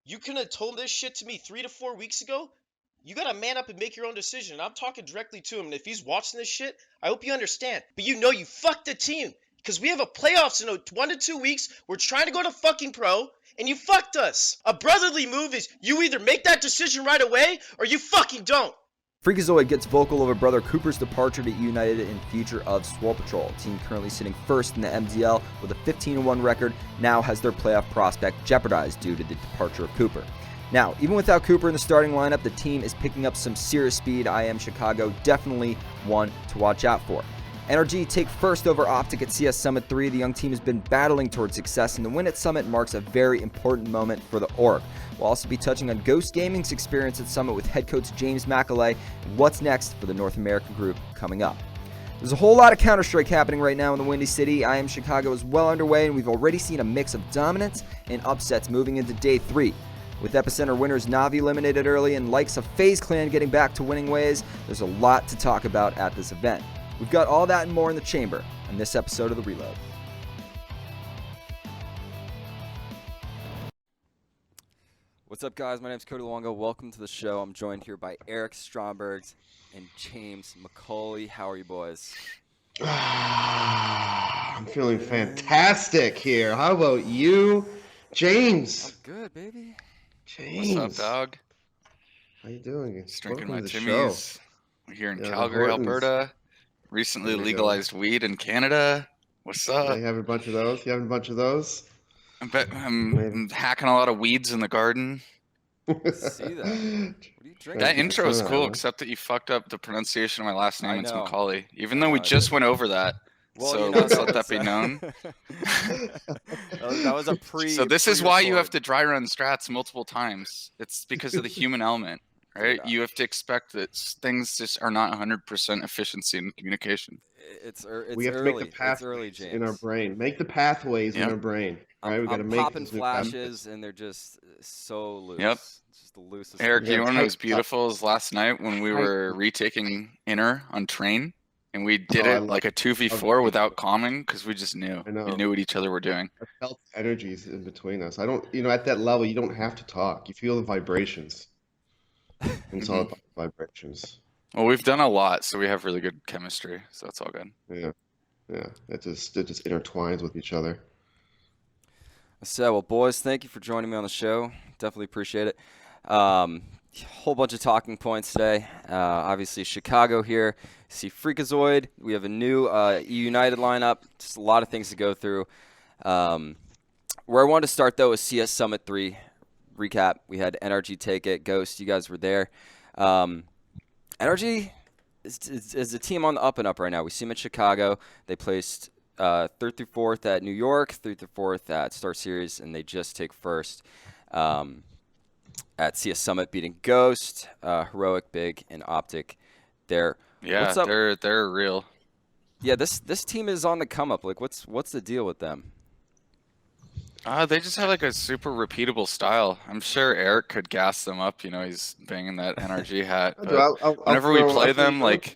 You couldn't have told this shit to me 3 to 4 weeks ago? You gotta man up and make your own decision. I'm talking directly to him, and if he's watching this shit, I hope you understand. But you know you fucked the team, because we have a playoffs in 1 to 2 weeks. We're trying to go to fucking pro, and you fucked us. A brotherly move is you either make that decision right away, or you fucking don't. Freakazoid gets vocal over brother Cooper's departure to eUnited in future of Swole Patrol. Team currently sitting first in the MDL with a 15-1 record, now has their playoff prospect jeopardized due to the departure of Cooper. Now, even without Cooper in the starting lineup, the team is picking up some serious speed. IEM Chicago definitely one to watch out for. NRG take first over OpTic at CS Summit 3. The young team has been battling towards success, and the win at Summit marks a very important moment for the org. We'll also be touching on Ghost Gaming's experience at Summit with head coach James Macaulay and what's next for the North American group coming up. There's a whole lot of Counter-Strike happening right now in the Windy City. IEM Chicago is well underway, and we've already seen a mix of dominance and upsets moving into day 3. With EPICENTER winners Na'Vi eliminated early and likes of FaZe Clan getting back to winning ways, there's a lot to talk about at this event. We've got all that and more in the chamber on this episode of The Reload. What's up, guys? My name's Cody Luongo. Welcome to the show. I'm joined here by Erik Stromberg and James Macaulay. How are you, boys? I'm feeling fantastic here. How about you, James? I'm good, baby. James. What's up, dog? How you doing? Just drinking Welcome my to the show. Timmies. We're here in Yeah, the Calgary, Hortons. Alberta. Recently There we go. legalized weed in Canada. What's Yeah, up? you having a bunch of those? You having a bunch of those? I'm hacking a lot of weeds in the garden. See that? What are you drinking? That keep intro is it cool, on. except that you fucked up the pronunciation of my last I name. It's know. Macaulay. Even I though we know, I just did. went over that. Well, So you know, let's let that be known. that was a pre. So this is why you have pre-record. to dry run strats multiple times. It's because of the human element, right? Dude, You have to expect that things just are not 100% efficiency in communication. It's We have early. to make the It's early, pathways James. in our brain. Make the pathways in Yep. our brain. All right, we got to I'm make popping these new flashes, pathways. and they're just so loose. Yep. It's just the loosest. Eric, Yeah, you want to know what's tight- beautiful is last night when we tight- were retaking inner on train, and we did Oh, I it love like a it. 2v4 Love without calming because we just knew. I know. We knew what each other were doing. I felt the energies in between us. I don't, at that level, you don't have to talk. You feel the vibrations. And it's all about vibrations. Well, we've done a lot, so we have really good chemistry, so that's all good. Yeah. Yeah. It just intertwines with each other. So, well, boys, thank you for joining me on the show. Definitely appreciate it. Whole bunch of talking points today. Obviously, Chicago here. See Freakazoid. We have a new eUnited lineup. Just a lot of things to go through. Where I wanted to start, though, is CS Summit 3 recap. We had NRG take it. Ghost, you guys were there. NRG is a team on the up and up right now. We see them in Chicago. They placed 3rd through 4th at New York, 3rd through 4th at Star Series, and they just take first at CS Summit, beating Ghost, Heroic, Big, and OpTic. There. Yeah, What's up? they're real. Yeah, this team is on the come up. Like, what's the deal with them? They just have like a super repeatable style. I'm sure Eric could gas them up. You know, he's banging that NRG hat. But whenever we play them, like,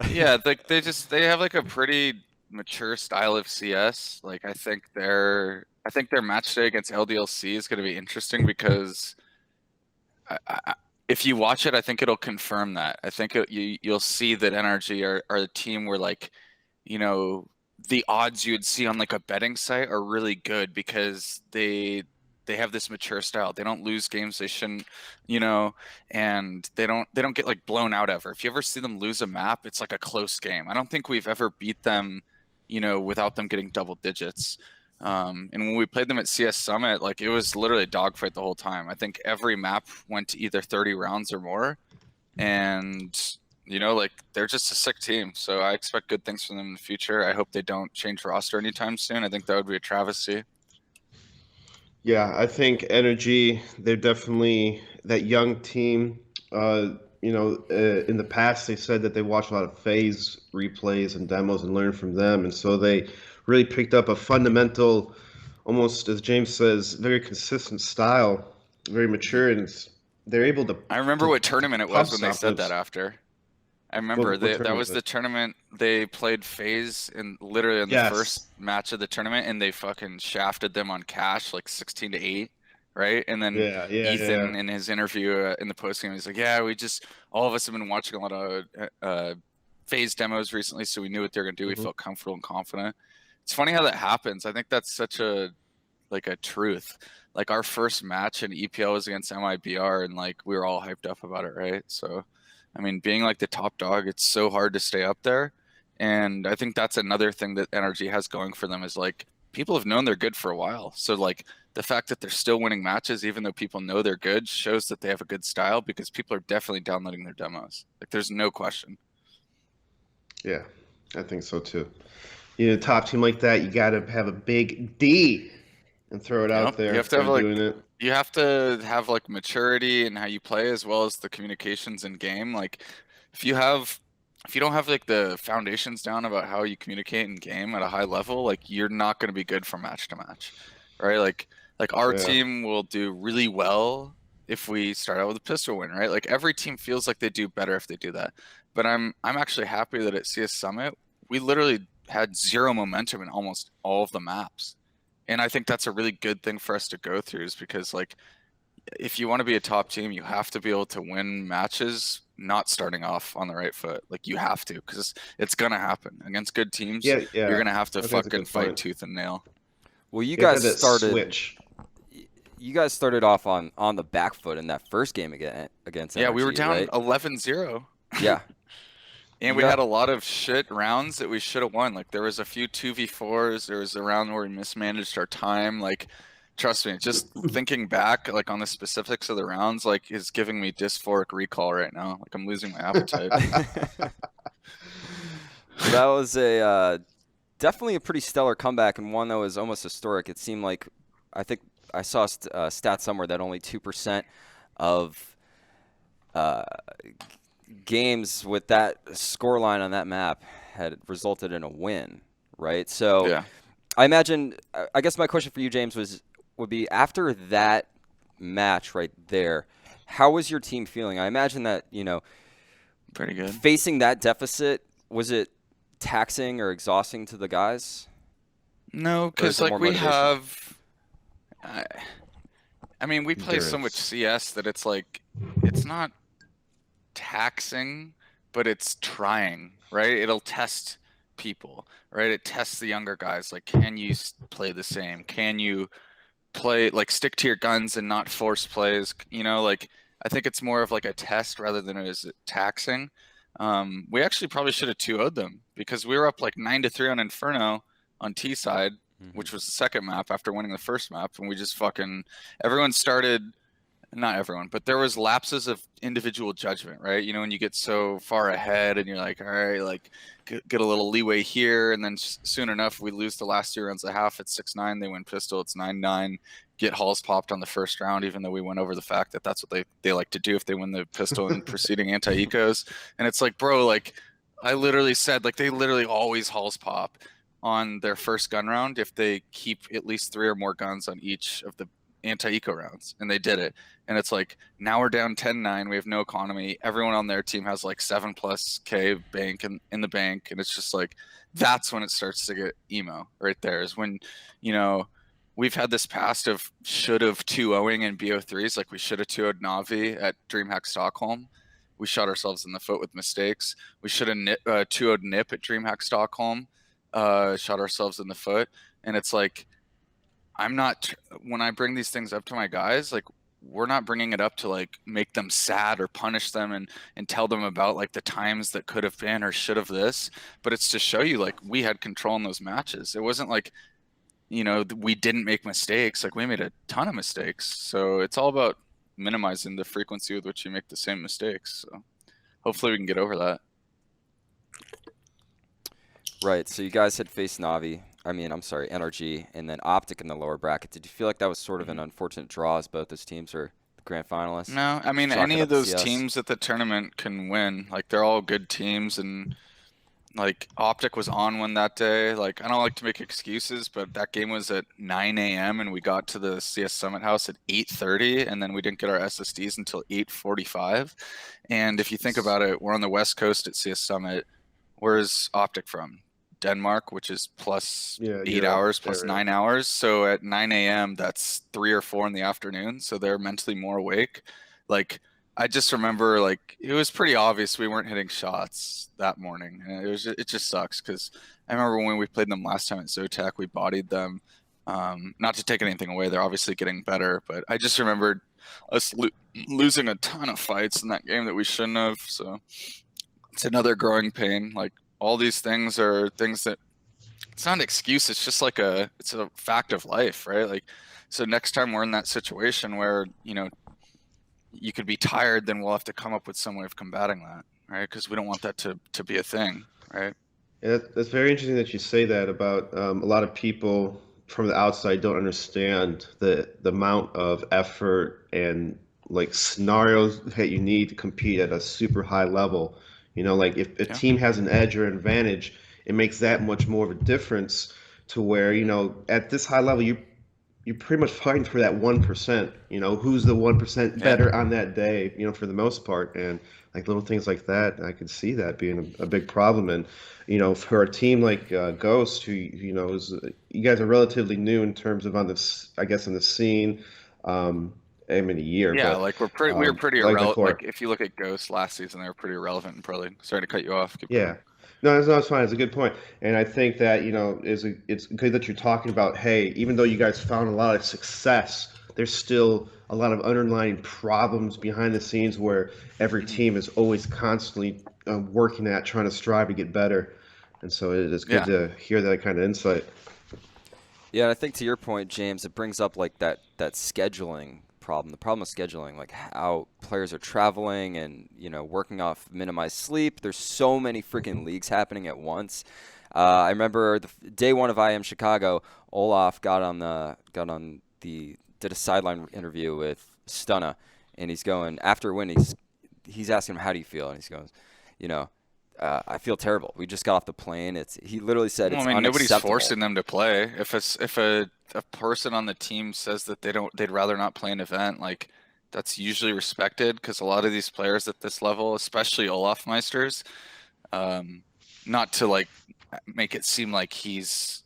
yeah, they have like a pretty mature style of CS. Like, I think their match day against LDLC is going to be interesting because if you watch it, I think it'll confirm that. I think you'll see that NRG are a team where, like, you know, the odds you would see on like a betting site are really good because they have this mature style. They don't lose games they shouldn't, you know, and they don't get like blown out ever. If you ever see them lose a map, it's like a close game. I don't think we've ever beat them, you know, without them getting double digits. And when we played them at CS Summit, like, it was literally a dogfight the whole time. I think every map went to either 30 rounds or more, and you know, like, they're just a sick team. So I expect good things from them in the future. I hope they don't change roster anytime soon. I think that would be a travesty. Yeah, I think Energy, they're definitely that young team. In the past, they said that they watched a lot of FaZe replays and demos and learned from them. And so they really picked up a fundamental, almost, as James says, very consistent style, very mature. And they're able to. I remember what tournament it was when they said that ups. after. I remember What that tournament was was the it? tournament they played FaZe literally in the Yes. first match of the tournament, and they fucking shafted them on cash like 16-8. right? And then Yeah. Ethan in his interview in the postgame, he's like, yeah, all of us have been watching a lot of phase demos recently, so we knew what they're gonna do. We felt comfortable and confident. It's funny how that happens. I think that's such a truth. Like our first match in EPL was against MIBR, and like we were all hyped up about it, right? So, I mean, being like the top dog, it's so hard to stay up there. And I think that's another thing that Energy has going for them is like people have known they're good for a while. So like the fact that they're still winning matches, even though people know they're good, shows that they have a good style because people are definitely downloading their demos. Like there's no question. Yeah, I think so too. You know, a top team like that, you got to have a big D and throw it out there. You have to have doing it. You have to have like maturity in how you play as well as the communications in game. Like if you don't have like the foundations down about how you communicate in game at a high level, like you're not going to be good from match to match, right? Like our team will do really well if we start out with a pistol win, right? Like every team feels like they do better if they do that. But I'm actually happy that at CS Summit we literally had zero momentum in almost all of the maps. And I think that's a really good thing for us to go through is because like if you want to be a top team, you have to be able to win matches not starting off on the right foot. Like you have to, because it's gonna happen against good teams. Yeah. You're gonna have to fucking fight point. tooth and nail. Well, you guys started. Switch. You guys started off on the back foot in that first game against Yeah, NRG, we were down right? 11-0. Yeah. And we had a lot of shit rounds that we should have won. Like there was a few 2v4s. There was a round where we mismanaged our time. Like, trust me, just thinking back, like on the specifics of the rounds, like is giving me dysphoric recall right now. Like I'm losing my appetite. That was definitely a pretty stellar comeback and one that was almost historic. It seemed like, I think I saw a stat somewhere that only 2% of games with that scoreline on that map had resulted in a win, right? So Yeah. I imagine, I guess my question for you, James, would be after that match right there, how was your team feeling? I imagine that, Pretty good. Facing that deficit, was it taxing or exhausting to the guys? No, because like we have, I mean, we play so much CS that it's like, it's not taxing, but it's trying, right? It'll test people, right? It tests the younger guys. Like, can you play the same? Can you play, like, stick to your guns and not force plays? Like, I think it's more of like a test rather than it is taxing. We actually probably should have 2-0'd them because we were up like 9-3 on Inferno on T side, which was the second map after winning the first map, and we just everyone started. Not everyone, but there was lapses of individual judgment, right? When you get so far ahead and you're like, all right, like get a little leeway here. And then soon enough, we lose the last 2 rounds at half. It's 6-9. They win pistol. It's 9-9. Get halls popped on the first round, even though we went over the fact that that's what they like to do if they win the pistol in preceding anti-ecos. And it's like, bro, like I literally said, like they literally always halls pop on their first gun round if they keep at least 3 or more guns on each of the anti-eco rounds, and they did it. And it's like now we're down 10-9, we have no economy, everyone on their team has like 7+K bank in the bank, and it's just like that's when it starts to get emo right there, is when we've had this past of should have 2-0ing in BO3s. Like we should have 2-0'd Navi at DreamHack Stockholm. We shot ourselves in the foot with mistakes. We should have 2-0'd Nip at DreamHack Stockholm, shot ourselves in the foot. And it's like when I bring these things up to my guys, like we're not bringing it up to like make them sad or punish them and tell them about like the times that could have been or should have this, but it's to show you like we had control in those matches. It wasn't like, we didn't make mistakes. Like we made a ton of mistakes. So it's all about minimizing the frequency with which you make the same mistakes. So hopefully we can get over that. Right. So you guys had faced NRG, and then OpTic in the lower bracket. Did you feel like that was sort of an unfortunate draw as both those teams are the grand finalists? No, I mean, any of those teams at the tournament can win. Like, they're all good teams, and, like, OpTic was on one that day. Like, I don't like to make excuses, but that game was at 9 a.m., and we got to the CS Summit House at 8:30, and then we didn't get our SSDs until 8:45. And if you think about it, we're on the West Coast at CS Summit. Where's OpTic from? Denmark, which is plus Yeah, 8 Europe hours, plus area. 9 hours. So at 9 a.m., that's 3 or 4 in the afternoon. So they're mentally more awake. Like, I just remember, like, it was pretty obvious we weren't hitting shots that morning. And it just sucks because I remember when we played them last time at Zotac, we bodied them. Not to take anything away, they're obviously getting better, but I just remembered us losing a ton of fights in that game that we shouldn't have. So it's another growing pain. Like, all these things are things that, it's not an excuse. It's just like it's a fact of life, right? Like, so next time we're in that situation where, you know, you could be tired, then we'll have to come up with some way of combating that, right? Because we don't want that to be a thing, right? Yeah, that's very interesting that you say that about a lot of people from the outside don't understand the amount of effort and like scenarios that you need to compete at a super high level. You know, like if a Yeah. team has an edge or an advantage, it makes that much more of a difference to where, you know, at this high level, you're pretty much fighting for that 1%, you know, who's the 1% Yeah. better on that day, you know, for the most part. And like little things like that, I could see that being a big problem. And, you know, for a team like Ghost, who, you know, you guys are relatively new in terms of on this, I guess, in the scene, I mean, a year, Yeah, but like we were pretty like irrelevant. Core. Like, if you look at Ghost last season, they were pretty irrelevant in Pro League. Sorry to cut you off. Keep Yeah. going. No, it's fine. It's a good point. And I think that, you know, it's good that you're talking about, hey, even though you guys found a lot of success, there's still a lot of underlying problems behind the scenes where every Mhm. team is always constantly working at trying to strive to get better. And so it is good Yeah. to hear that kind of insight. Yeah, and I think to your point, James, it brings up like that scheduling problem. The problem with scheduling, like how players are traveling and working off minimized sleep. There's so many freaking leagues happening at once. I remember day one of IEM Chicago, Olaf did a sideline interview with Stunna, and he's going after a win. He's asking him, how do you feel, and he's going, I feel terrible. We just got off the plane. He literally said Well, it's I mean, nobody's unacceptable. forcing them to play. If a person on the team says that they'd rather not play an event, like, that's usually respected, because a lot of these players at this level, especially Olaf Meisters, not to like make it seem like he's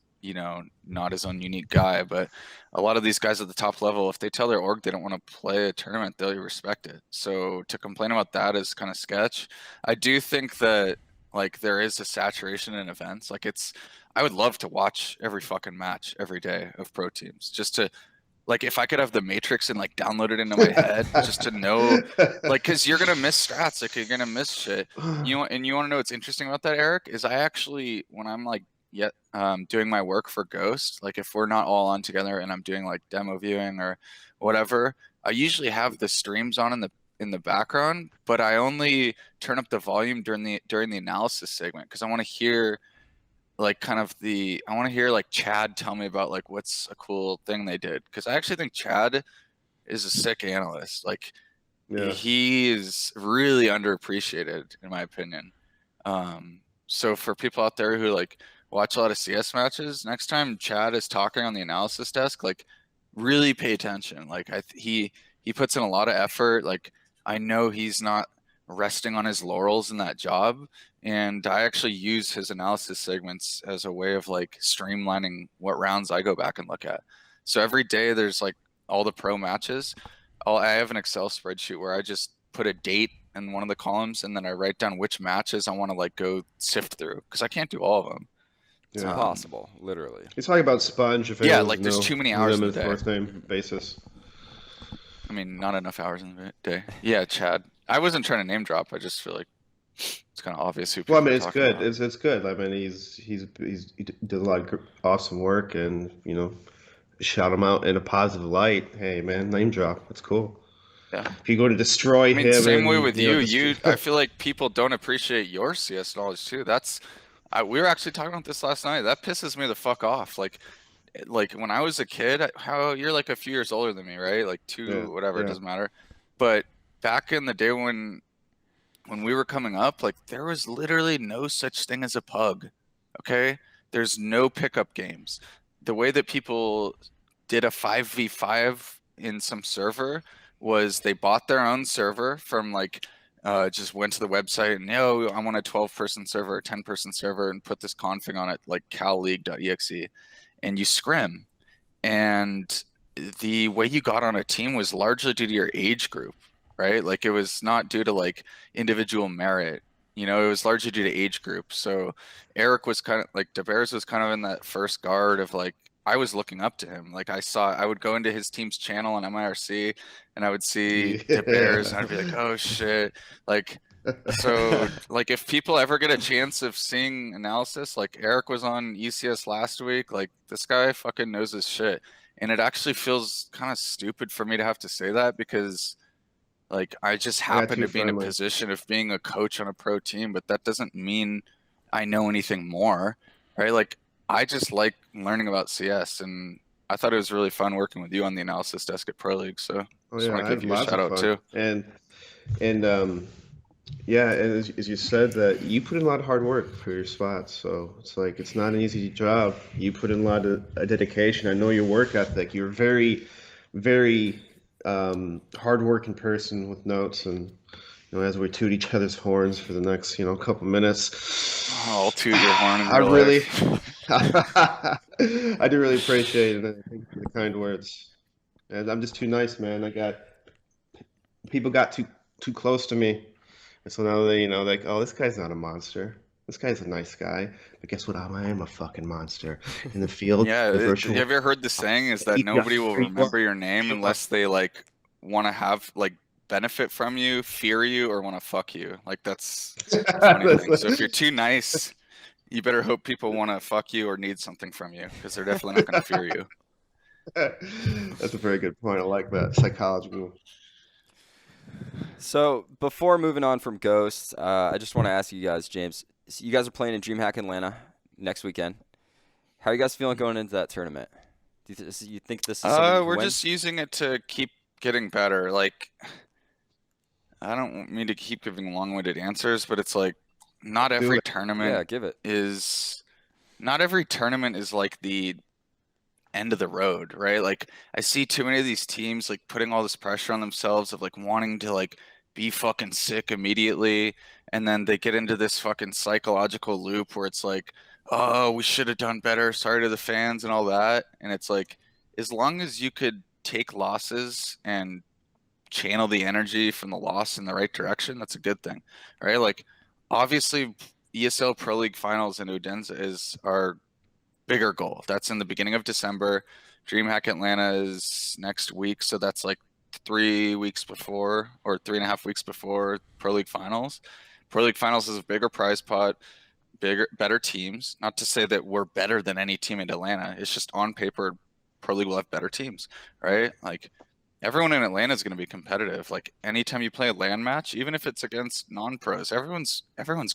not his own unique guy, but a lot of these guys at the top level, if they tell their org they don't want to play a tournament, they'll respect it. So to complain about that is kind of sketch. I do think that, like, there is a saturation in events. Like, I would love to watch every fucking match every day of pro teams, just to, like, if I could have the Matrix and like download it into my head, just to know, like, because you're gonna miss strats, like, you're gonna miss shit. You want to know what's interesting about that, Eric? Is I actually, when I'm like doing my work for Ghost, like, if we're not all on together and I'm doing like demo viewing or whatever, I usually have the streams on in the background, but I only turn up the volume during the analysis segment, because I want to hear, like, I want to hear like Chad tell me about like what's a cool thing they did, because I actually think Chad is a sick analyst. Like, Yeah. he is really underappreciated in my opinion. So for people out there who like watch a lot of CS matches, next time Chad is talking on the analysis desk, like, really pay attention. Like, he puts in a lot of effort. Like, I know he's not resting on his laurels in that job, and I actually use his analysis segments as a way of like streamlining what rounds I go back and look at. So every day there's like all the pro matches. I have an Excel spreadsheet where I just put a date in one of the columns, and then I write down which matches I want to like go sift through, because I can't do all of them. It's Yeah. impossible, literally. He's talking about Sponge, if Yeah, anyone like, doesn't there's know too many who hours them in is the day. fourth name basis. I mean, not enough hours in the day. Yeah, Chad. I wasn't trying to name drop. I just feel like it's kind of obvious who people Well, I mean, are it's talking good. about. It's good. I mean, he did a lot of awesome work, and shout him out in a positive light. Hey, man, name drop. That's cool. Yeah. If you go to destroy I mean, him, same way and with you. I feel like people don't appreciate your CS knowledge too. We were actually talking about this last night. That pisses me the fuck off. Like when I was a kid, how you're like a few years older than me, right? Like yeah, whatever, it yeah. doesn't matter. But back in the day when we were coming up, like, there was literally no such thing as a pug. Okay? There's no pickup games. The way that people did a 5v5 in some server was they bought their own server from like just went to the website and, yo, I want a 12-person server, a 10-person server, and put this config on it, like calleague.exe, and you scrim. And the way you got on a team was largely due to your age group, right? Like, it was not due to like individual merit. You know, it was largely due to age group. So Erik was kind of like, DeBears was kind of in that first guard of like, I was looking up to him. Like, I would go into his team's channel on MIRC and I would see DeBears and I'd be like, oh shit. Like, so like if people ever get a chance of seeing analysis, like Erik was on ECS last week, like this guy fucking knows his shit. And it actually feels kind of stupid for me to have to say that, because like I just happen to be in a position of being a coach on a pro team, but that doesn't mean I know anything more, right? Like, I just like learning about CS, and I thought it was really fun working with you on the analysis desk at Pro League. So Oh just yeah, want I to have give you a lots shout of out fun. too. And yeah, and as you said, that you put in a lot of hard work for your spots, so it's like it's not an easy job. You put in a lot of dedication. I know your work ethic. You're very, very hardworking person with notes, and you know, as we toot each other's horns for the next couple minutes. I'll toot your horn in I real really, life. I do really appreciate it. And thank you for the kind words. And I'm just too nice, man. People got too close to me. And so now they, like, oh, this guy's not a monster. This guy's a nice guy. But guess what? I am a fucking monster in the field. Yeah, the have virtual. you ever heard the saying is that nobody will remember your name unless they like want to have like benefit from you, fear you, or want to fuck you. Like that's a funny thing. So if you're too nice, you better hope people want to fuck you or need something from you, because they're definitely not going to fear you. That's a very good point. I like that psychology move. So before moving on from Ghosts, I just want to ask you guys, James, you guys are playing in DreamHack Atlanta next weekend. How are you guys feeling going into that tournament? Do you think this is something we're just using it to keep getting better. Like, I don't mean to keep giving long-winded answers, but it's like not every tournament not every tournament is like the end of the road, right? Like, I see too many of these teams like putting all this pressure on themselves of like wanting to like be fucking sick immediately, and then they get into this fucking psychological loop where it's like, oh, we should have done better, sorry to the fans and all that. And it's like, as long as you could take losses and channel the energy from the loss in the right direction, that's a good thing, right? Like, obviously ESL Pro League Finals in Odense is our bigger goal. That's in the beginning of December. DreamHack Atlanta is next week, so that's like 3 weeks before, or 3.5 weeks before Pro League Finals. Pro League Finals is a bigger prize pot, better teams. Not to say that we're better than any team in Atlanta. It's just on paper, Pro League will have better teams, right? Like, everyone in Atlanta is going to be competitive. Like, anytime you play a LAN match, even if it's against non-pros, everyone's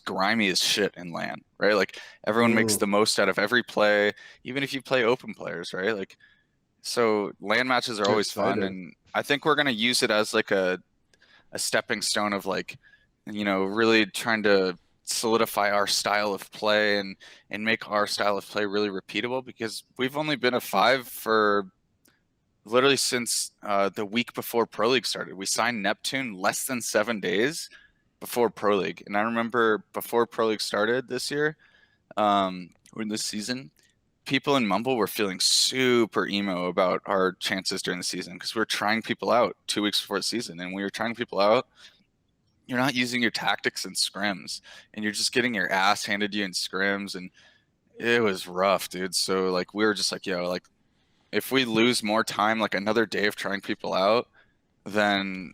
grimy as shit in LAN, right? Like, everyone makes the most out of every play, even if you play open players, right? Like, so LAN matches are always fun, and I think we're going to use it as like a stepping stone of like, really trying to solidify our style of play and make our style of play really repeatable, because we've only been a 5 for literally since the week before Pro League started. We signed Neptune less than 7 days before Pro League. And I remember before Pro League started this year, or this season, people in Mumble were feeling super emo about our chances during the season, because we were trying people out 2 weeks before the season. And we were trying people out. You're not using your tactics in scrims, and you're just getting your ass handed you in scrims. And it was rough, dude. So like, we were just like, yo, like, if we lose more time, like another day of trying people out, then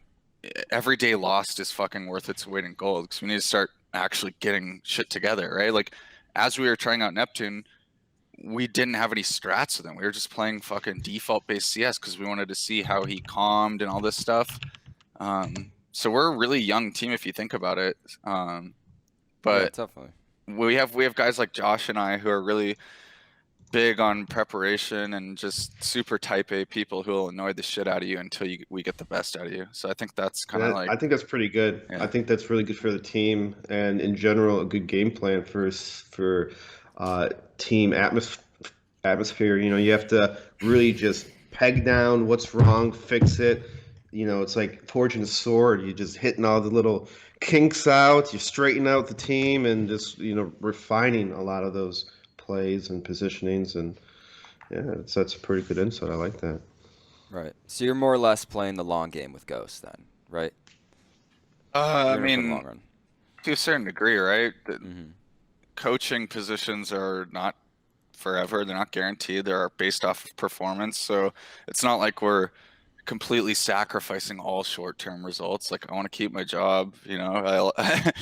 every day lost is fucking worth its weight in gold, because we need to start actually getting shit together, right? Like, as we were trying out Neptune, we didn't have any strats with him. We were just playing fucking default-based CS because we wanted to see how he calmed and all this stuff. So we're a really young team if you think about it. But yeah, definitely. we have guys like Josh and I who are really big on preparation and just super type A people who will annoy the shit out of you until we get the best out of you. So I think that's kind of like, I think that's pretty good. Yeah. I think that's really good for the team, and in general, a good game plan for team atmosphere. You have to really just peg down what's wrong, fix it, it's like forging a sword. You're just hitting all the little kinks out. You straighten out the team and just refining a lot of those plays and positionings. And yeah, that's a pretty good insight. I like that. Right. So you're more or less playing the long game with Ghost then, right? I You're in it for the long mean, run. to a certain degree, right? The Hmm. coaching positions are not forever. They're not guaranteed. They're based off of performance. So it's not like we're completely sacrificing all short-term results. Like I want to keep my job, that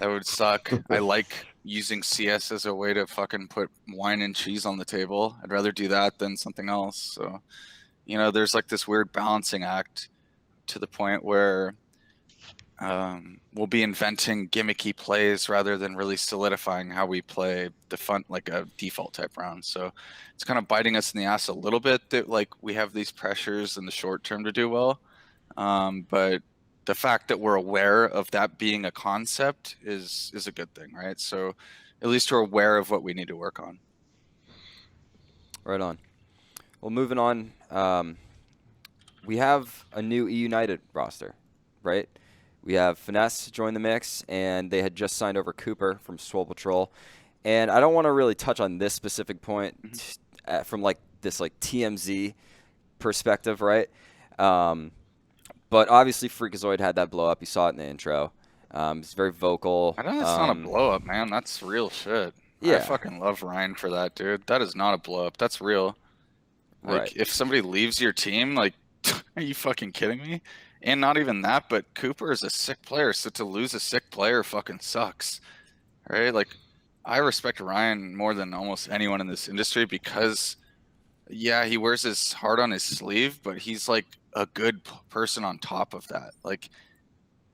would suck. I like using CS as a way to fucking put wine and cheese on the table. I'd rather do that than something else. So, there's like this weird balancing act to the point where we'll be inventing gimmicky plays rather than really solidifying how we play the fun, like a default type round. So it's kind of biting us in the ass a little bit that like we have these pressures in the short term to do well. But the fact that we're aware of that being a concept is a good thing, right? So at least we're aware of what we need to work on. Right on. Well, moving on, we have a new eUnited roster, right? We have FNS join the mix, and they had just signed over Cooper from Swole Patrol. And I don't want to really touch on this specific point from like this like TMZ perspective, right? But obviously Freakazoid had that blow up. You saw it in the intro. He's very vocal. I know that's not a blow up, man. That's real shit. Yeah. I fucking love Ryan for that, dude. That is not a blow up. That's real. Like, Right. if somebody leaves your team, like, are you fucking kidding me? And not even that, but Cooper is a sick player, so to lose a sick player fucking sucks, right? Like, I respect Ryan more than almost anyone in this industry because, yeah, he wears his heart on his sleeve, but he's like a good person on top of that. Like,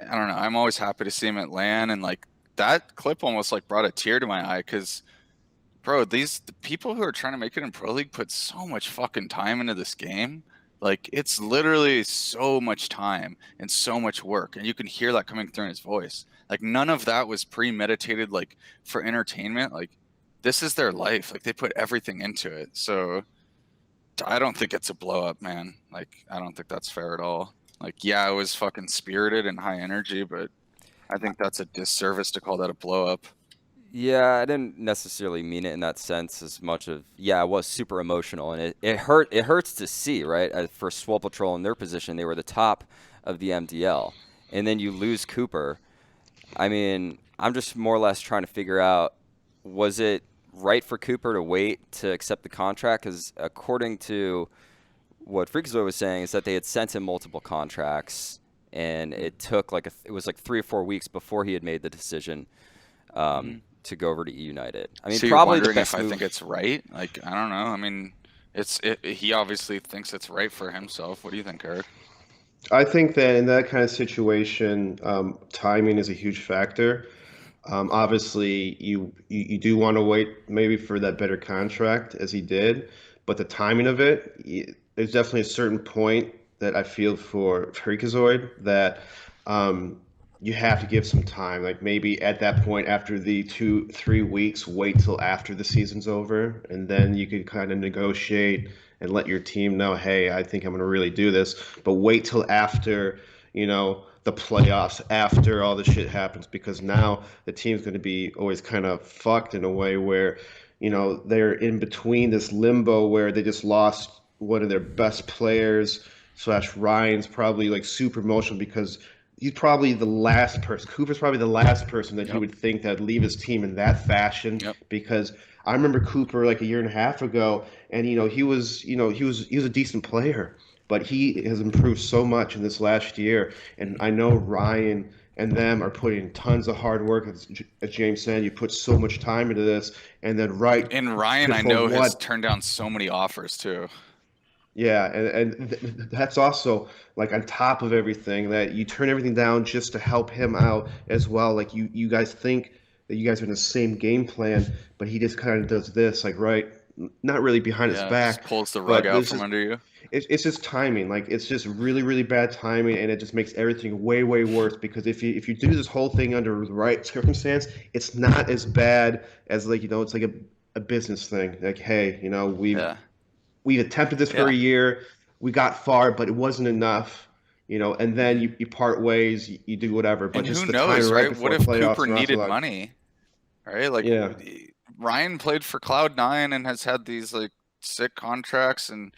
I don't know. I'm always happy to see him at LAN, and like that clip almost like brought a tear to my eye because, bro, the people who are trying to make it in Pro League put so much fucking time into this game. Like, it's literally so much time and so much work, and you can hear that coming through in his voice. Like, none of that was premeditated, like, for entertainment. Like, this is their life. Like, they put everything into it. So, I don't think it's a blow up, man. Like, I don't think that's fair at all. Like, yeah, it was fucking spirited and high energy, but I think that's a disservice to call that a blow up. Yeah, I didn't necessarily mean it in that sense as much of, yeah, it was super emotional, and it hurts to see, right? For Swole Patrol in their position, they were the top of the MDL, and then you lose Cooper. I mean, I'm just more or less trying to figure out, was it right for Cooper to wait to accept the contract? Because according to what Freakazoid was saying is that they had sent him multiple contracts, and it took it was like 3 or 4 weeks before he had made the decision to go over to eUnited. I mean, So probably you're the wondering best if I move. think it's right? Like, I don't know. I mean, he obviously thinks it's right for himself. What do you think, Erik? I think that in that kind of situation, timing is a huge factor. Obviously, you do want to wait maybe for that better contract as he did, but the timing of it, there's definitely a certain point that I feel for Freakazoid that you have to give some time. Like maybe at that point, after the 2-3 weeks, wait till after the season's over, and then you could kind of negotiate and let your team know, hey, I think I'm going to really do this. But wait till after, the playoffs, after all this shit happens, because now the team's going to be always kind of fucked in a way where, they're in between this limbo where they just lost one of their best players. Slash Ryan's probably like super emotional because he's probably the last person. Cooper's probably the last person that he would think that would leave his team in that fashion. Yep. Because I remember Cooper like a year and a half ago, and he was a decent player, but he has improved so much in this last year. And I know Ryan and them are putting tons of hard work. As James said, you put so much time into this, and then And Ryan, I know, has turned down so many offers too. Yeah, and that's also like on top of everything that you turn everything down just to help him out as well. Like you guys think that you guys are in the same game plan, but he just kind of does this, like not really behind his back, just pulls the rug out from under you. It's just timing. Like it's just really, really bad timing, and it just makes everything way, way worse. Because if you do this whole thing under the right circumstance, it's not as bad as it's like a business thing. Like, hey, we attempted this for a year. We got far, but it wasn't enough. and then you part ways, you do whatever. But And just who the knows, time right right? before What if playoffs, Cooper and also needed like, money, right? Like yeah, Ryan played for Cloud9 and has had these like sick contracts and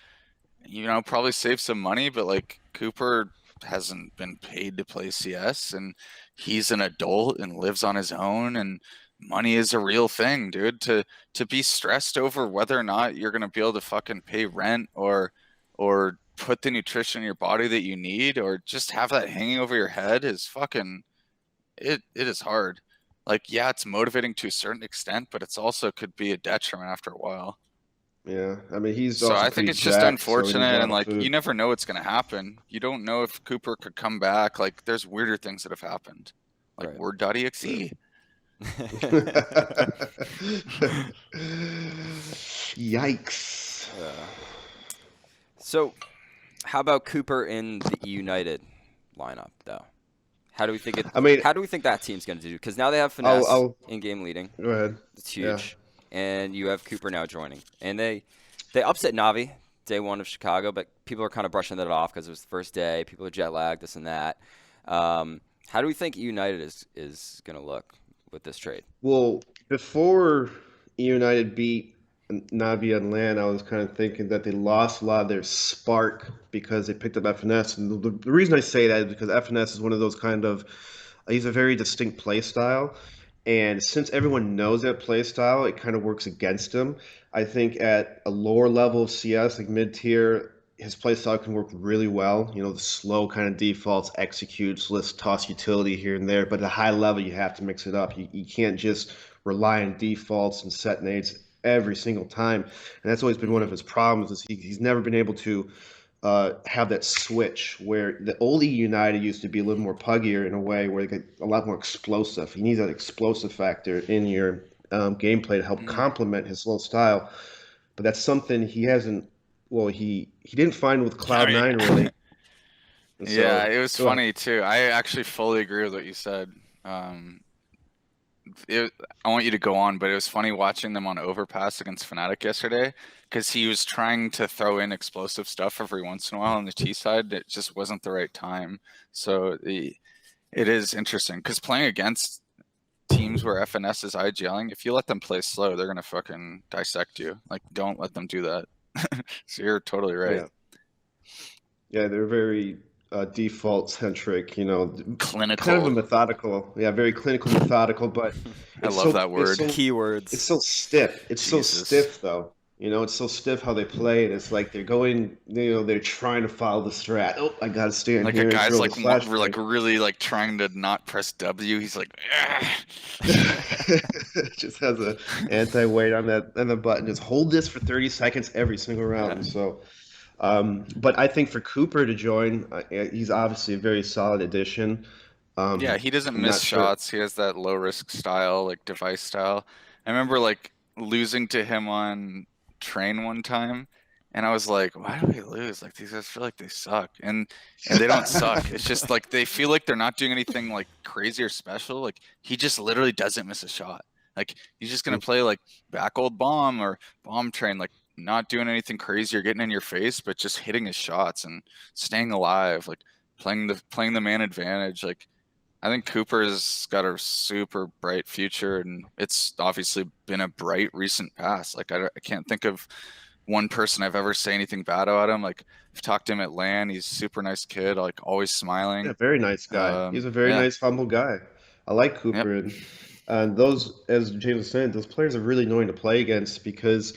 probably saved some money, but like Cooper hasn't been paid to play CS and he's an adult and lives on his own and money is a real thing, dude. To be stressed over whether or not you're gonna be able to fucking pay rent or put the nutrition in your body that you need or just have that hanging over your head is fucking it is hard. Like, yeah, it's motivating to a certain extent, but it's also could be a detriment after a while. yeah. I mean, he's So also I think pretty it's just jacked, so he needs a unfortunate, lot and of like you food. never know what's gonna happen. You don't know if Cooper could come back. Like there's weirder things that have happened, like Right. Word.exe. Yikes. So, how about Cooper in the eUnited lineup, though? How do we think I mean, How do we think that team's going to do? Because now they have Finesse I'll in-game leading. go ahead. It's Yeah. huge, and you have Cooper now joining, and they upset Navi day one of Chicago, but people are kind of brushing that off because it was the first day. People are jet lagged, this and that. How do we think eUnited is going to look with this trade? Well, before United beat Navi on LAN, I was kind of thinking that they lost a lot of their spark because they picked up FNS. And the reason I say that is because FNS is one of those kind of, he's a very distinct play style. And since everyone knows that play style, it kind of works against him. I think at a lower level of CS, like mid-tier, his play style can work really well. The slow kind of defaults, executes, let's toss utility here and there. But at a high level, you have to mix it up. You can't just rely on defaults and set nades every single time. And that's always been one of his problems is he's never been able to have that switch where the old eUnited used to be a little more puggier in a way where they get a lot more explosive. He needs that explosive factor in your gameplay to help complement his slow style. But that's something he hasn't. Well, he didn't find with Cloud9 really. And so, Yeah, it was go ahead. funny too. I actually fully agree with what you said. I want you to go on, but it was funny watching them on Overpass against Fnatic yesterday because he was trying to throw in explosive stuff every once in a while on the T side. It just wasn't the right time. So it is interesting because playing against teams where FNS is IGLing, if you let them play slow, they're gonna fucking dissect you. Like, don't let them do that. So you're totally right. Yeah. Yeah, they're very default centric, Clinical. kind of a methodical, very clinical, methodical, but I love that word. Keywords. It's so stiff. It's so Jesus. stiff, though. It's so stiff how they play it. It's like they're going, they're trying to follow the strat. Oh, I gotta stand Like here a and guy's throw like the flash like really like trying to not press W. He's like, just has a anti-weight on the button. Just hold this for 30 seconds every single round. Yeah. So, but I think for Cooper to join, he's obviously a very solid addition. yeah, he doesn't I'm miss not sure. shots. He has that low risk style, like device style. I remember like losing to him on train one time, and I was like, why do we lose? Like these guys feel like they suck, and they don't suck. It's just like they feel like they're not doing anything like crazy or special. Like he just literally doesn't miss a shot. Like he's just gonna play like back old bomb or bomb train, like not doing anything crazy or getting in your face, but just hitting his shots and staying alive, like playing the man advantage. Like I think Cooper's got a super bright future, and it's obviously been a bright recent past. Like I can't think of one person I've ever say anything bad about him. Like I've talked to him at LAN. He's a super nice kid, like always smiling. Yeah, very nice guy. He's a very Yeah. nice, humble guy. I like Cooper, and those, as James was saying, those players are really annoying to play against because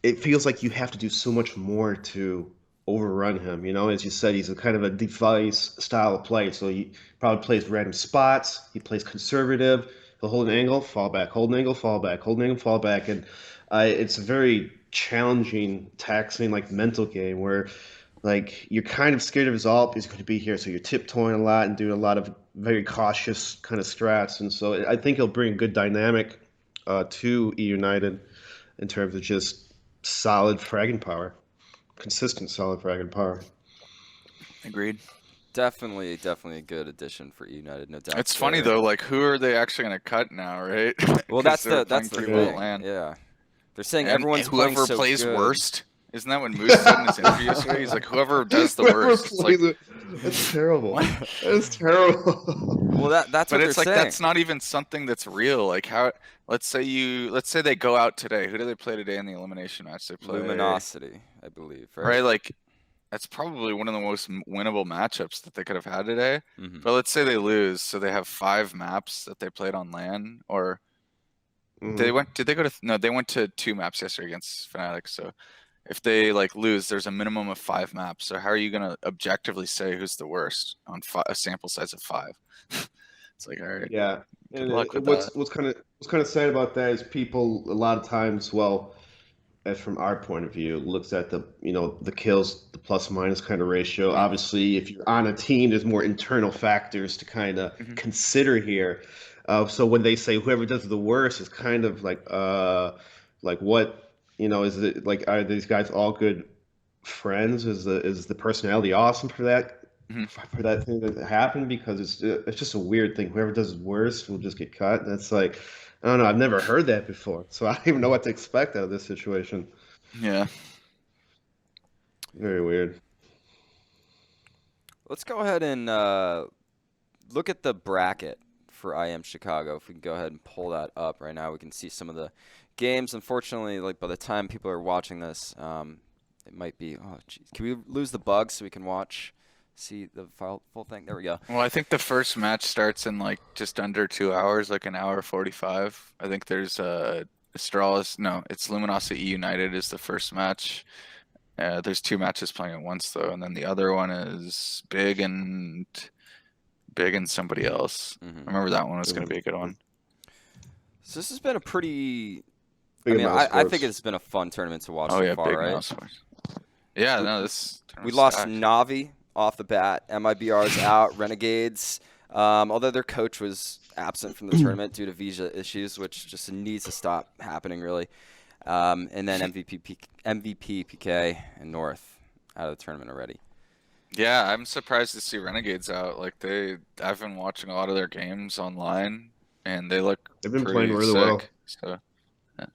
it feels like you have to do so much more to overrun him. As you said, he's a kind of a device style of play. So he probably plays random spots. He plays conservative. He'll hold an angle, fall back, hold an angle, fall back, hold an angle, fall back, and it's a very challenging, taxing, like mental game where like you're kind of scared of his ult. He's going to be here, so you're tiptoeing a lot and doing a lot of very cautious kind of strats. And so I think he'll bring a good dynamic to eUnited in terms of just solid fragging power. Consistent, solid fragging power. Agreed. Definitely a good addition for eUnited, no doubt. It's funny though, like who are they actually gonna cut now, right? Well, 'Cause that's they were the playing pretty well at LAN. yeah. They're saying And everyone's playing whoever so plays good. worst Isn't that what Moose said in his interview yesterday? He's like, whoever does the Whoever worst. It's like, plays it, that's terrible. what? That's terrible. Well, that's But what they're it's like saying. that's not even something that's real. Like how? Let's say they go out today. Who do they play today in the elimination match? They play Luminosity, I believe, right? right. Like that's probably one of the most winnable matchups that they could have had today. Mhm. But let's say they lose, so they have 5 maps that they played on LAN, or they went. Did they go to? No, they went to 2 maps yesterday against Fnatic. So if they like lose, there's a minimum of 5 maps. So how are you gonna objectively say who's the worst on a sample size of 5? It's like, all right. Yeah, Good and luck with what's kind of sad about that is people a lot of times, well, as from our point of view, looks at the the kills, the plus minus kind of ratio. Obviously, if you're on a team, there's more internal factors to kind of consider here. So when they say whoever does the worst, it's kind of like what is it like? Are these guys all good friends? Is the personality awesome for that? For that thing that happened, because it's just a weird thing. Whoever does worst will just get cut. And it's like, I don't know. I've never heard that before, so I don't even know what to expect out of this situation. Yeah. Very weird. Let's go ahead and look at the bracket for IEM Chicago. If we can go ahead and pull that up right now, we can see some of the games. Unfortunately, like by the time people are watching this, it might be. Oh, geez. Can we lose the bug so we can see the full thing? There we go. Well, I think the first match starts in like just under 2 hours, like an hour 45. I think there's Astralis. No, it's Luminosity eUnited is the first match. There's 2 matches playing at once though, and then the other one is Big and somebody else. I remember that one was going to be a good one. So this has been a pretty. Big I think it's been a fun tournament to watch so far, big right? mouse force. Yeah, no, this. We lost Navi off the bat. MIBR's out. Renegades, although their coach was absent from the tournament due to visa issues, which just needs to stop happening, really. And then MVP PK and North out of the tournament already. Yeah, I'm surprised to see Renegades out. Like I've been watching a lot of their games online, and they've been playing really well. So, yeah.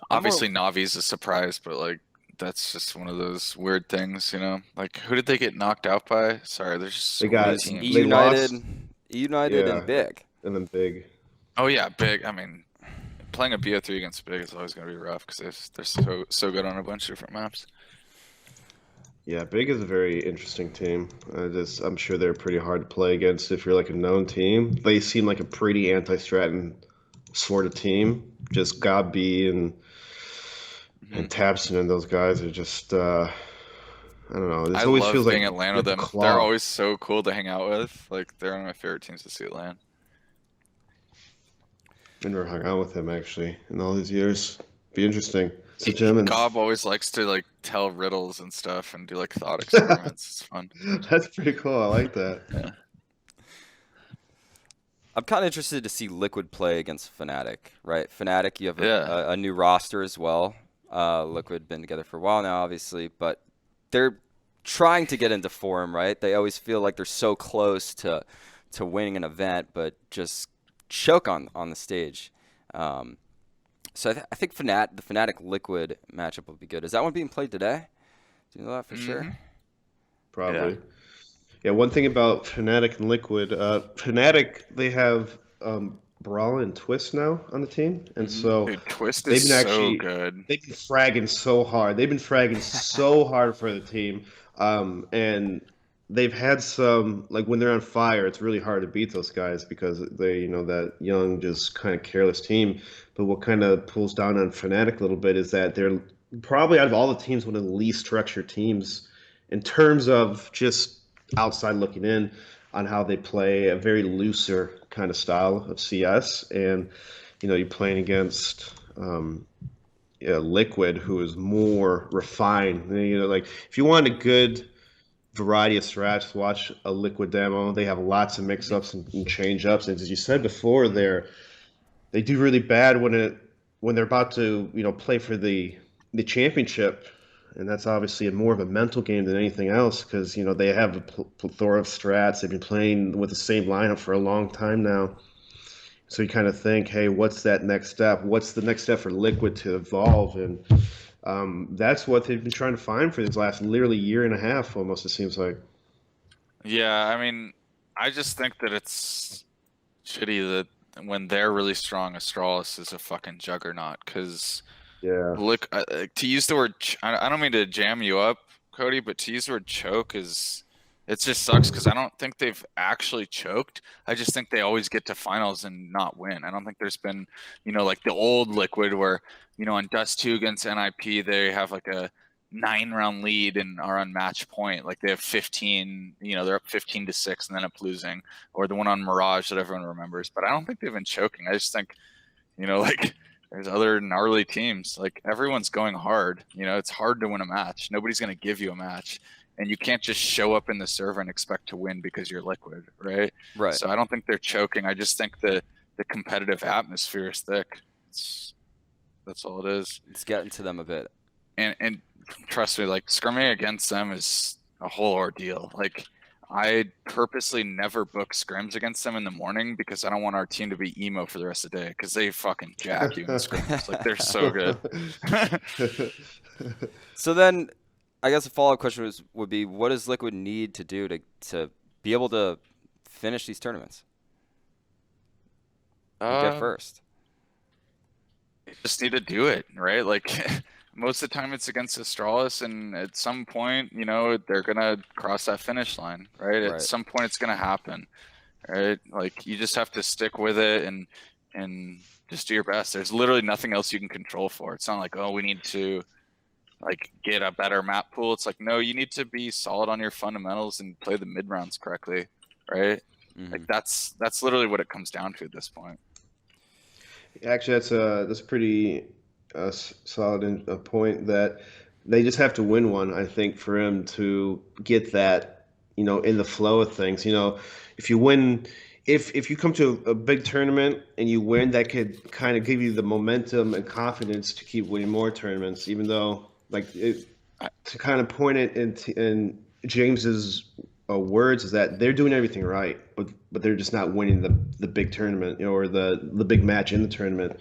Obviously, Navi's a surprise, but like that's just one of those weird things, Like, who did they get knocked out by? Sorry, there's just so many teams. eUnited, and Big. And then Big. Oh yeah, Big. I mean, playing a BO3 against Big is always going to be rough because they're so good on a bunch of different maps. Yeah, Big is a very interesting team. I'm sure they're pretty hard to play against if you're like a known team. They seem like a pretty anti-Stratton sort of team. Just Gabi and Tabson and those guys are just I don't know. I always love feels being like at LAN with them. They're always so cool to hang out with. Like they're one of my favorite teams to see at LAN. I never hung out with him actually in all these years. Be interesting. So Gob always likes to like tell riddles and stuff and do like thought experiments. It's fun. That's pretty cool. I like that. Yeah. I'm kind of interested to see Liquid play against Fnatic, right? Fnatic, you have a new roster as well. Liquid been together for a while now, obviously, but they're trying to get into form, right? They always feel like they're so close to winning an event, but just choke on the stage. So I think the Fnatic Liquid matchup will be good. Is that one being played today? Do you know that for sure? Probably. Yeah, one thing about Fnatic and Liquid, Fnatic, they have Brawl and Twist now on the team, and so Dude, Twist is so good. They've been fragging so hard. They've been fragging so hard for the team, and they've had some, like when they're on fire, it's really hard to beat those guys because they, that young, just kind of careless team. But what kind of pulls down on Fnatic a little bit is that they're probably out of all the teams one of the least structured teams in terms of just outside looking in on how they play a very looser kind of style of CS. And, you're playing against Liquid, who is more refined. Like if you want a good variety of strats, watch a Liquid demo. They have lots of mix-ups and change-ups. And as you said before, they do really bad when they're about to play for the championship, and that's obviously more of a mental game than anything else because they have a plethora of strats. They've been playing with the same lineup for a long time now, So you kind of think, hey, what's that next step? What's the next step for Liquid to evolve? And that's what they've been trying to find for this last literally year and a half, almost, it seems like. Yeah, I mean, I just think that it's shitty that when they're really strong, Astralis is a fucking juggernaut. Because Yeah. look, to use the word, I don't mean to jam you up, Cody, but to use the word choke is, it just sucks because I don't think they've actually choked. I just think they always get to finals and not win. I don't think there's been, like the old Liquid where, on Dust 2 against NIP, they have like a 9-round lead and are on match point. Like they have 15, they're up 15-6 and then up losing, or the one on Mirage that everyone remembers. But I don't think they've been choking. I just think, like there's other gnarly teams. Like everyone's going hard. It's hard to win a match. Nobody's going to give you a match. And you can't just show up in the server and expect to win because you're Liquid, right? Right. So I don't think they're choking. I just think the competitive atmosphere is thick. That's all it is. It's getting to them a bit. And trust me, like scrimming against them is a whole ordeal. Like I purposely never book scrims against them in the morning because I don't want our team to be emo for the rest of the day because they fucking jack you in scrims. Like they're so good. So then, I guess a follow-up question would be, what does Liquid need to do to be able to finish these tournaments? Get first. You just need to do it, right? Like most of the time it's against Astralis, and at some point, they're gonna cross that finish line, right? At some point it's gonna happen, right? Like you just have to stick with it and just do your best. There's literally nothing else you can control for. It's not like, oh, we need to like get a better map pool. It's like, no, you need to be solid on your fundamentals and play the mid rounds correctly, right? Mm-hmm. Like that's literally what it comes down to at this point. Actually, that's a pretty solid point that they just have to win one, I think, for him to get that, in the flow of things. If you win, if you come to a big tournament and you win, that could kind of give you the momentum and confidence to keep winning more tournaments, even though, to kind of point it in James's words is that they're doing everything right, but they're just not winning the big tournament, or the big match in the tournament,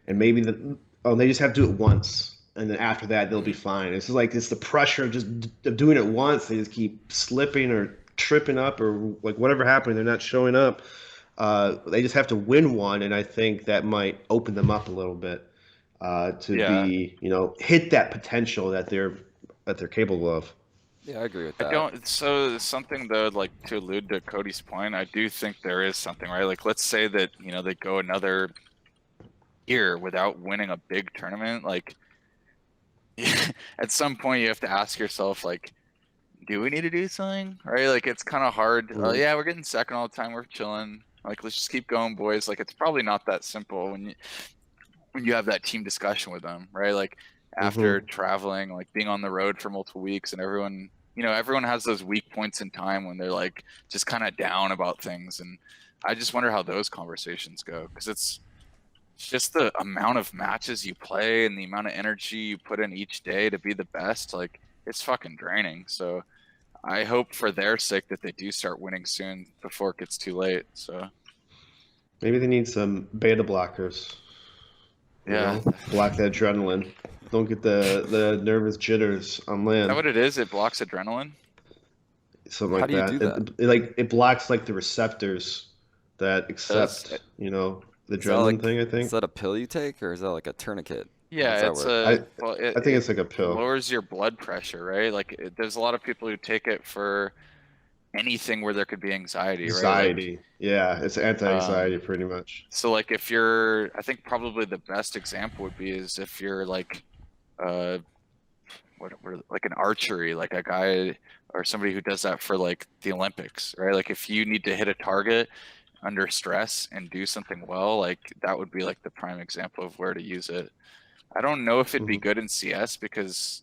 and maybe they just have to do it once, and then after that they'll be fine. It's the pressure of doing it once. They just keep slipping or tripping up or like whatever happened, they're not showing up. They just have to win one, and I think that might open them up a little bit be hit that potential that they're capable of. Yeah, I agree with that. So something though, like to allude to Cody's point, I do think there is something, right? Like let's say that, they go another year without winning a big tournament. Like at some point you have to ask yourself, like, do we need to do something? Right? Like it's kind of hard. Yeah, we're getting second all the time. We're chilling. Like, let's just keep going, boys. Like it's probably not that simple when you have that team discussion with them, right? Like after traveling, like being on the road for multiple weeks, and everyone has those weak points in time when they're like just kind of down about things. And I just wonder how those conversations go, because it's just the amount of matches you play and the amount of energy you put in each day to be the best. Like it's fucking draining. So I hope for their sake that they do start winning soon before it gets too late. So maybe they need some beta blockers. Yeah, block the adrenaline. Don't get the nervous jitters on land. Is that what it is? It blocks adrenaline? Something like How do you that. do that? It blocks like the receptors that accept, the adrenaline thing, I think. Is that a pill you take, or is that like a tourniquet? Yeah, I think it's like a pill. It lowers your blood pressure, right? Like there's a lot of people who take it for anything where there could be anxiety, right? Anxiety. Yeah, it's anti-anxiety pretty much. So like I think probably the best example would be is if you're like like an archery, like a guy or somebody who does that for like the Olympics, right? Like if you need to hit a target under stress and do something well, like that would be like the prime example of where to use it. I don't know if it'd be good in CS, because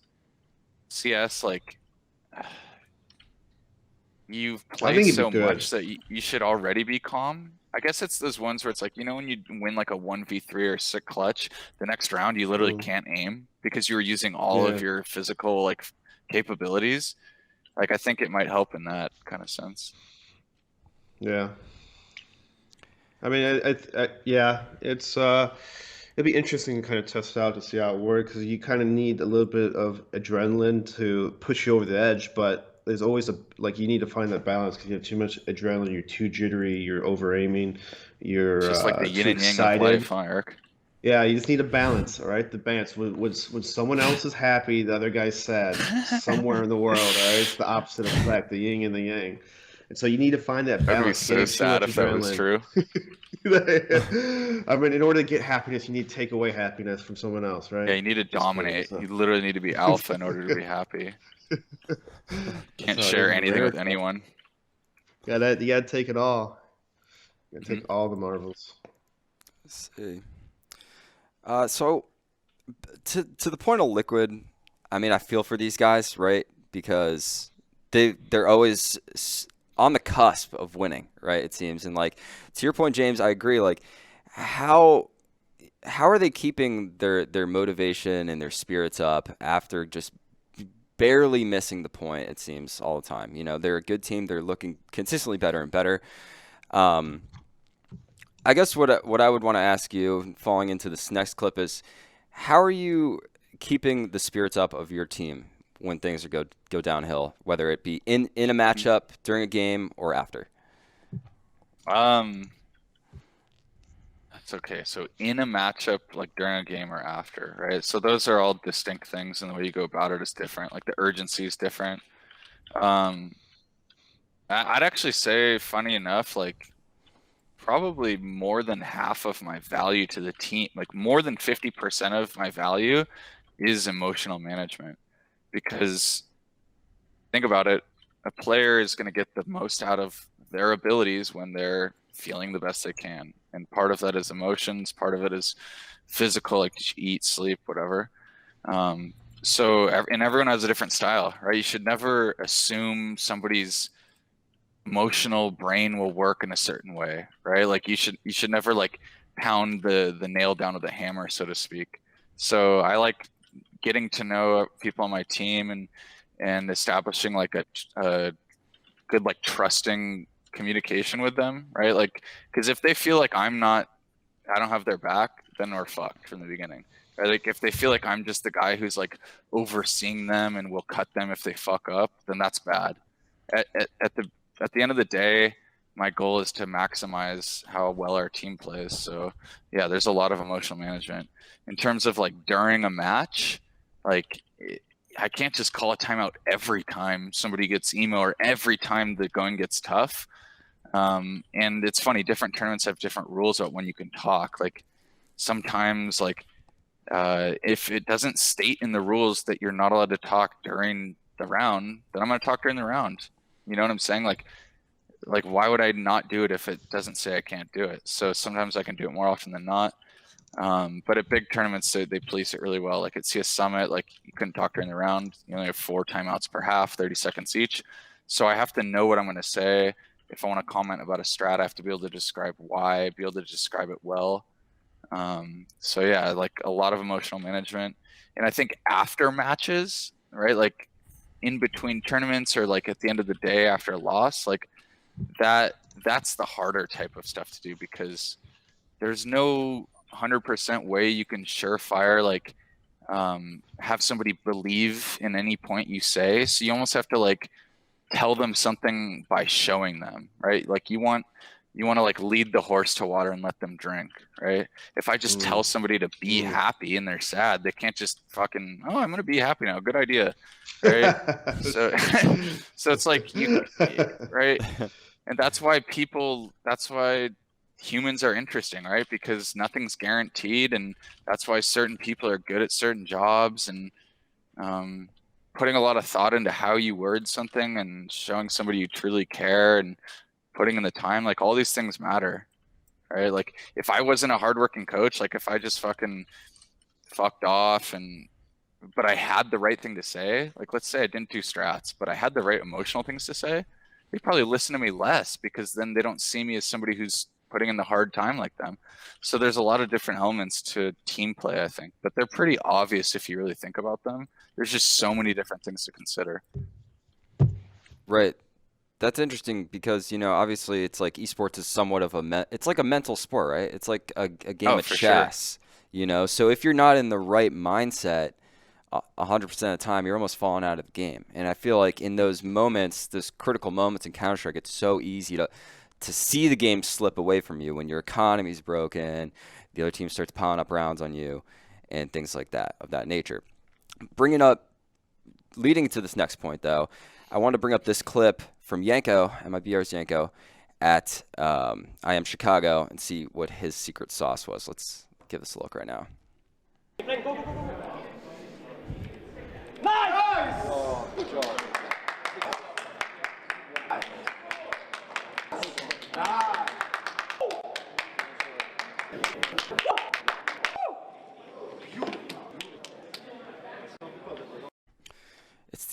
CS, like you've played so much that you should already be calm. I guess it's those ones where it's like, when you win like a 1v3 or sick clutch, the next round you literally can't aim because you were using all of your physical like capabilities. Like I think it might help in that kind of sense. Yeah. I mean, yeah, it'd be interesting to kind of test out to see how it works because you kind of need a little bit of adrenaline to push you over the edge, but there's always you need to find that balance because you have too much adrenaline, you're too jittery, you're over aiming, It's you're just like the yin too and yang of excited. life, huh, Eric? Yeah, you just need a balance, all right? The balance. When someone else is happy, the other guy's sad. Somewhere in the world, all right? It's the opposite effect, the yin and the yang. And so you need to find that That'd be balance. Can't so have too sad much if that was adrenaline. true. I mean, in order to get happiness, you need to take away happiness from someone else, right? Yeah, you need to Just kidding, dominate. it's not. You literally need to be alpha in order to be happy. Can't That's how it share is in anything with America. anyone. You gotta take it all. You gotta Mhm. take all the marbles. Let's see. So to the point of Liquid, I mean, I feel for these guys, right? Because they're always on the cusp of winning, right? It seems, and like to your point, James, I agree. Like, how are they keeping their motivation and their spirits up after just barely missing the point? It seems all the time. You know, they're a good team. They're looking consistently better and better. I guess what I would want to ask you, falling into this next clip, is how are you keeping the spirits up of your team when things go downhill, whether it be in a matchup, during a game, or after? That's okay. So in a matchup, like during a game or after, right? So those are all distinct things, and the way you go about it is different. Like the urgency is different. I'd actually say, funny enough, like probably more than half of my value to the team, like more than 50% of my value is emotional management. Because think about it, a player is going to get the most out of their abilities when they're feeling the best they can. And part of that is emotions, part of it is physical, like eat, sleep, whatever. And everyone has a different style, right? You should never assume somebody's emotional brain will work in a certain way, right? Like you should never like pound the nail down with a hammer, so to speak. So I like getting to know people on my team and establishing like a good like trusting communication with them, right? Like because if they feel like I don't have their back, then we're fucked from the beginning. Right? Like if they feel like I'm just the guy who's like overseeing them and will cut them if they fuck up, then that's bad. At the end of the day, my goal is to maximize how well our team plays. So yeah, there's a lot of emotional management. In terms of like during a match, like I can't just call a timeout every time somebody gets emo or every time the going gets tough. And it's funny, different tournaments have different rules about when you can talk. Like sometimes like if it doesn't state in the rules that you're not allowed to talk during the round, then I'm going to talk during the round. You know what I'm saying? Like why would I not do it if it doesn't say I can't do it? So sometimes I can do it more often than not. But at big tournaments, they police it really well. Like at CS Summit, like you couldn't talk during the round. You only have 4 timeouts per half, 30 seconds each. So I have to know what I'm going to say. If I want to comment about a strat, I have to be able to describe why, be able to describe it well. So yeah, like a lot of emotional management. And I think after matches, right, like in between tournaments or like at the end of the day after a loss, like that's the harder type of stuff to do because there's no 100% way you can surefire like have somebody believe in any point you say. So you almost have to like tell them something by showing them, right? Like you want to like lead the horse to water and let them drink, right? If I just tell somebody to be happy and they're sad, they can't just fucking, oh, I'm gonna be happy now, good idea, right? So it's like you, right? And that's why humans are interesting, right? Because nothing's guaranteed, and that's why certain people are good at certain jobs, and putting a lot of thought into how you word something and showing somebody you truly care and putting in the time, like all these things matter, right? Like if I wasn't a hardworking coach, like if I just fucking fucked off but I had the right thing to say, like let's say I didn't do strats, but I had the right emotional things to say, they probably listen to me less because then they don't see me as somebody who's putting in the hard time like them. So there's a lot of different elements to team play, I think, but they're pretty obvious if you really think about them. There's just so many different things to consider. Right. That's interesting because, obviously it's like esports is somewhat of it's like a mental sport, right? It's like a game Oh, of for sure. chess, So if you're not in the right mindset, 100% of the time, you're almost falling out of the game. And I feel like in those moments, those critical moments in Counter-Strike, it's so easy to see the game slip away from you when your economy's broken, the other team starts piling up rounds on you, and things like that, of that nature. Leading to this next point, though, I want to bring up this clip from Yanko, MIBR's Yanko, at IEM Chicago and see what his secret sauce was. Let's give this a look right now. Nice! Oh, good job. Nice.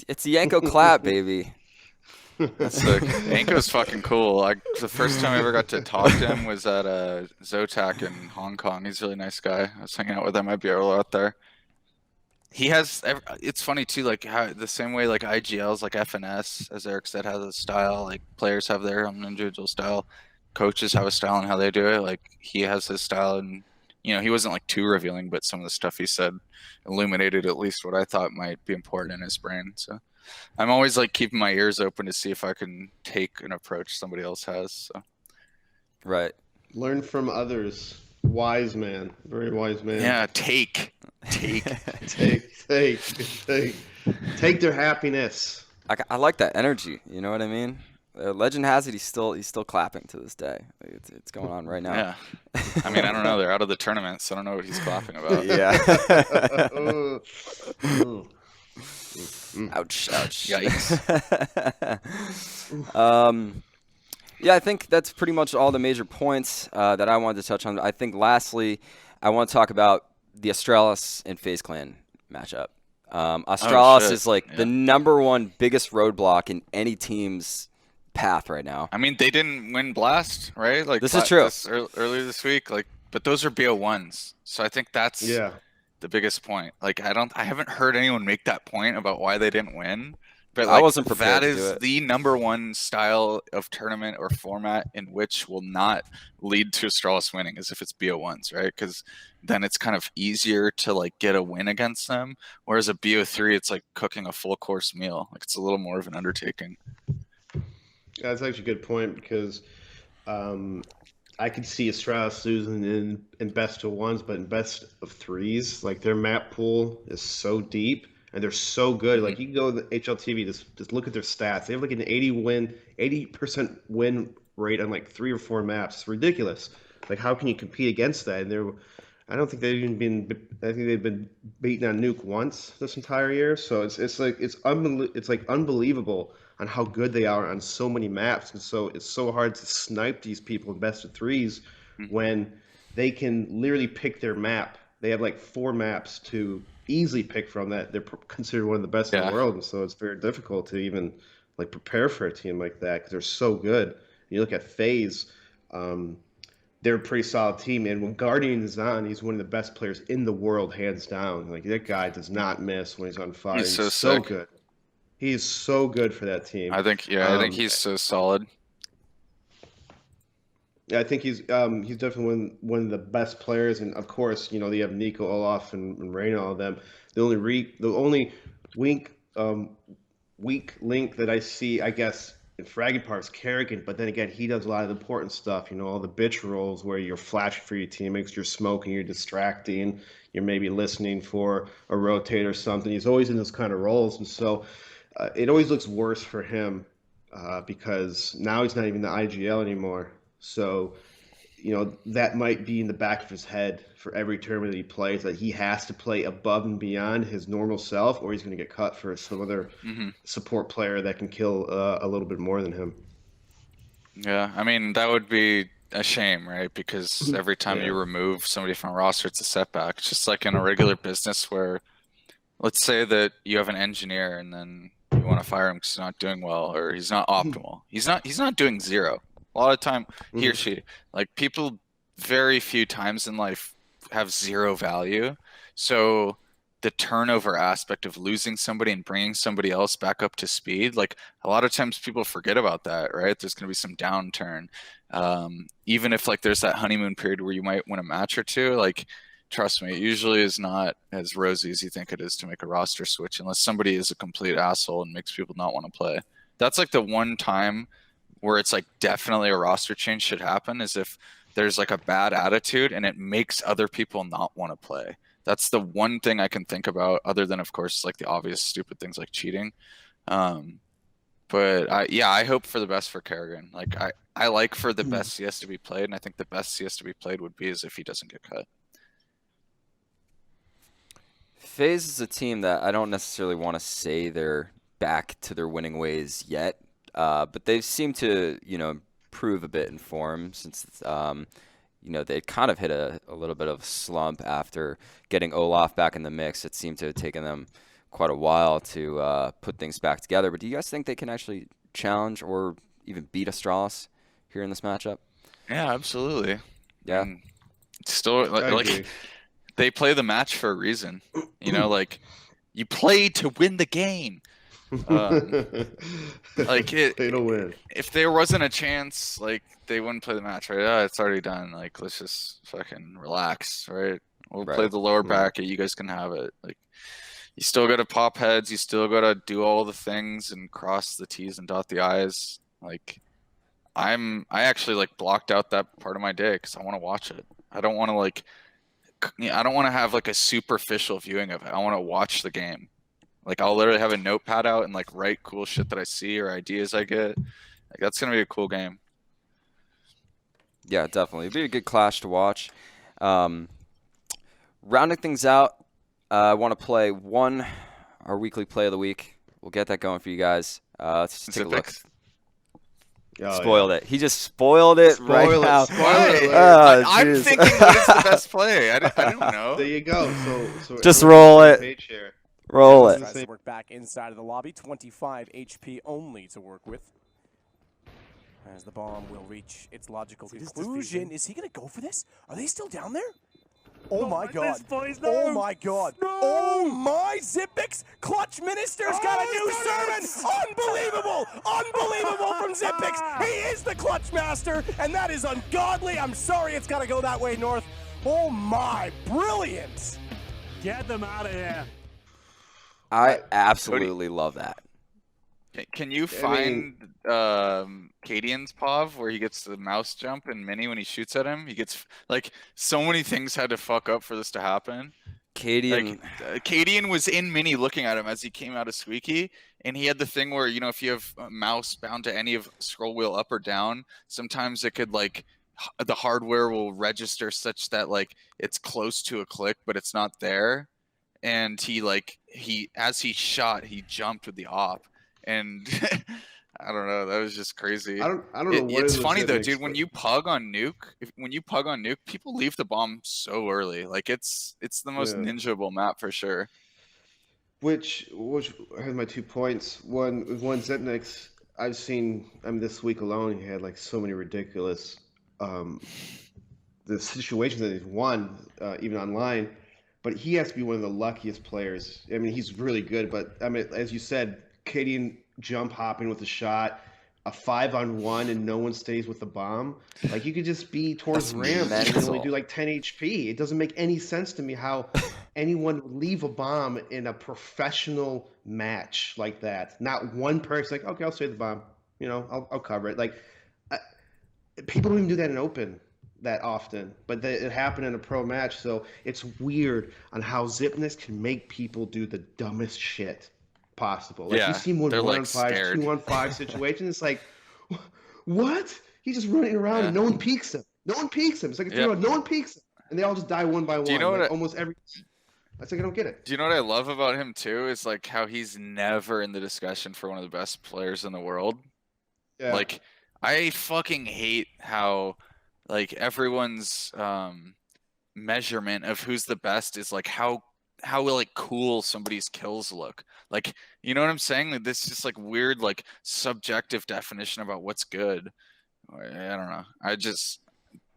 It's the Yanko clap, baby. That's sick. Yanko's fucking cool. The first time I ever got to talk to him was at Zotac in Hong Kong. He's a really nice guy. I was hanging out with him. I'd be out there. It's funny too, like how the same way like IGLs, like FNS, as Erik said, has a style. Like players have their own individual style. Coaches have a style and how they do it. Like he has his style, and he wasn't like too revealing, but some of the stuff he said illuminated at least what I thought might be important in his brain. So I'm always like keeping my ears open to see if I can take an approach somebody else has. So. Right. Learn from others. Wise man. Very wise man. Yeah, take. Take their happiness. I like that energy. You know what I mean? Legend has it. He's still clapping to this day. It's going on right now. Yeah. I mean, I don't know. They're out of the tournament, so I don't know what he's clapping about. Yeah. Ouch. Yikes. Yeah, I think that's pretty much all the major points that I wanted to touch on. I think lastly, I want to talk about the Astralis and FaZe Clan matchup. Astralis is like the #1 biggest roadblock in any team's path right now. I mean, they didn't win Blast, right? Like this is true. Earlier this week, but those are BO1s. So I think that's the biggest point. Like I haven't heard anyone make that point about why they didn't win. But I wasn't prepared that to do is it. the #1 style of tournament or format in which will not lead to Astralis winning, as if it's BO1s, right? Because then it's kind of easier to like get a win against them. Whereas a BO3, it's like cooking a full course meal. Like it's a little more of an undertaking. Yeah, that's actually a good point because I could see Astralis losing in best of ones, but in best of threes, like their map pool is so deep. And they're so good. Like you can go to the HLTV, just look at their stats. They have like an 80% win rate on like 3 or 4 maps. It's ridiculous. Like how can you compete against that? And I don't think they've even been. I think they've been beaten on Nuke once this entire year. So it's like unbelievable on how good they are on so many maps. And so it's so hard to snipe these people in best of threes when they can literally pick their map. They have like 4 maps to easily pick from that. They're considered one of the best in the world, and so it's very difficult to even like prepare for a team like that because they're so good. You look at FaZe, they're a pretty solid team, and when Guardian is on, he's one of the best players in the world, hands down. Like that guy does not miss when he's on fire. He's so good. He's so good for that team. I think he's so solid. Yeah, I think he's definitely one of the best players, and of course, they have Nico, Olaf, and Reyna, all of them. The only weak link that I see, I guess, in Fraggy Park is Kerrigan, but then again, he does a lot of the important stuff. All the bitch rolls where you're flashing for your teammates, you're smoking, you're distracting, you're maybe listening for a rotate or something. He's always in those kind of roles, and so it always looks worse for him because now he's not even the IGL anymore. So, that might be in the back of his head for every tournament that he plays, that he has to play above and beyond his normal self, or he's going to get cut for some other support player that can kill a little bit more than him. Yeah, I mean, that would be a shame, right? Because every time you remove somebody from a roster, it's a setback. It's just like in a regular business where, let's say that you have an engineer and then you want to fire him because he's not doing well or he's not optimal. He's not doing 0. A lot of time, he or she, like people very few times in life have 0 value. So the turnover aspect of losing somebody and bringing somebody else back up to speed. Like a lot of times people forget about that, right? There's going to be some downturn. Even if like there's that honeymoon period where you might win a match or two, like trust me, it usually is not as rosy as you think it is to make a roster switch unless somebody is a complete asshole and makes people not want to play. That's like the one time where it's like definitely a roster change should happen, is if there's like a bad attitude and it makes other people not want to play. That's the one thing I can think about, other than of course like the obvious stupid things like cheating. But I hope for the best for Kerrigan. Like I like for the best CS to be played, and I think the best CS to be played would be as if he doesn't get cut. FaZe is a team that I don't necessarily want to say they're back to their winning ways yet, but they seem to, improve a bit in form since, they kind of hit a little bit of a slump after getting Olaf back in the mix. It seemed to have taken them quite a while to put things back together. But do you guys think they can actually challenge or even beat Astralis here in this matchup? Yeah, absolutely. Yeah. Still, like they play the match for a reason. Like you play to win the game. Like they don't win. If there wasn't a chance, like they wouldn't play the match, right? Oh, it's already done. Like let's just fucking relax, right? We'll play the lower bracket. You guys can have it. Like you still got to pop heads. You still got to do all the things and cross the T's and dot the I's. Like I actually like blocked out that part of my day because I want to watch it. I don't want to have like a superficial viewing of it. I want to watch the game. Like I'll literally have a notepad out and like write cool shit that I see or ideas I get. Like that's gonna be a cool game. Yeah, definitely. It'd be a good clash to watch. Rounding things out, I want to play our weekly play of the week. We'll get that going for you guys. Let's just take a look. Spoiled it. He just spoiled it right now. I'm thinking what is the best play? I don't know. There you go. So just roll it. Roll it. Tries to work back inside of the lobby. 25 HP only to work with. As the bomb will reach its logical conclusion. Is he going to go for this? Are they still down there? Oh my god. Oh my god. Oh my Zipix. Clutch Minister's got a new sermon. Unbelievable. Unbelievable from Zipix. He is the Clutch Master, and that is ungodly. I'm sorry it's got to go that way north. Oh my. Brilliant. Get them out of here. I absolutely love that. Can you find Cadian's POV where he gets the mouse jump in Mini when he shoots at him? He gets like so many things had to fuck up for this to happen. Cadian was in Mini looking at him as he came out of Squeaky, and he had the thing where if you have a mouse bound to any of scroll wheel up or down, sometimes it could like the hardware will register such that like it's close to a click but it's not there. And as he shot, he jumped with the op, and I don't know. That was just crazy. I don't know. It's funny though, dude. When you pug on nuke, people leave the bomb so early. Like it's the most ninja-able map for sure. Which I had my 2 points. One Zetnix. I've seen. This week alone, he had like so many ridiculous the situations that he's won, even online. But he has to be one of the luckiest players. He's really good, but as you said, Cadian jump hopping with a shot, a 5-on-1, and no one stays with the bomb. Like you could just be towards ramp and only do like 10 HP. It doesn't make any sense to me how anyone would leave a bomb in a professional match like that. Not one person like, okay, I'll save the bomb. I'll cover it. Like people don't even do that in open that often, but it happened in a pro match, so it's weird on how Zipness can make people do the dumbest shit possible. Like you see more 1-on-5, 2-on-5 situations, it's like, what? He's just running around and no one peeks him. No one peeks him. It's like no one peeks him, and they all just die one by one. Do you know what almost every? That's like I don't get it. Do you know what I love about him too? Is like how he's never in the discussion for one of the best players in the world. Yeah. Like I fucking hate how. Like everyone's measurement of who's the best is like how like cool somebody's kills look. Like you know what I'm saying? Like this is just like weird like subjective definition about what's good. I don't know. I just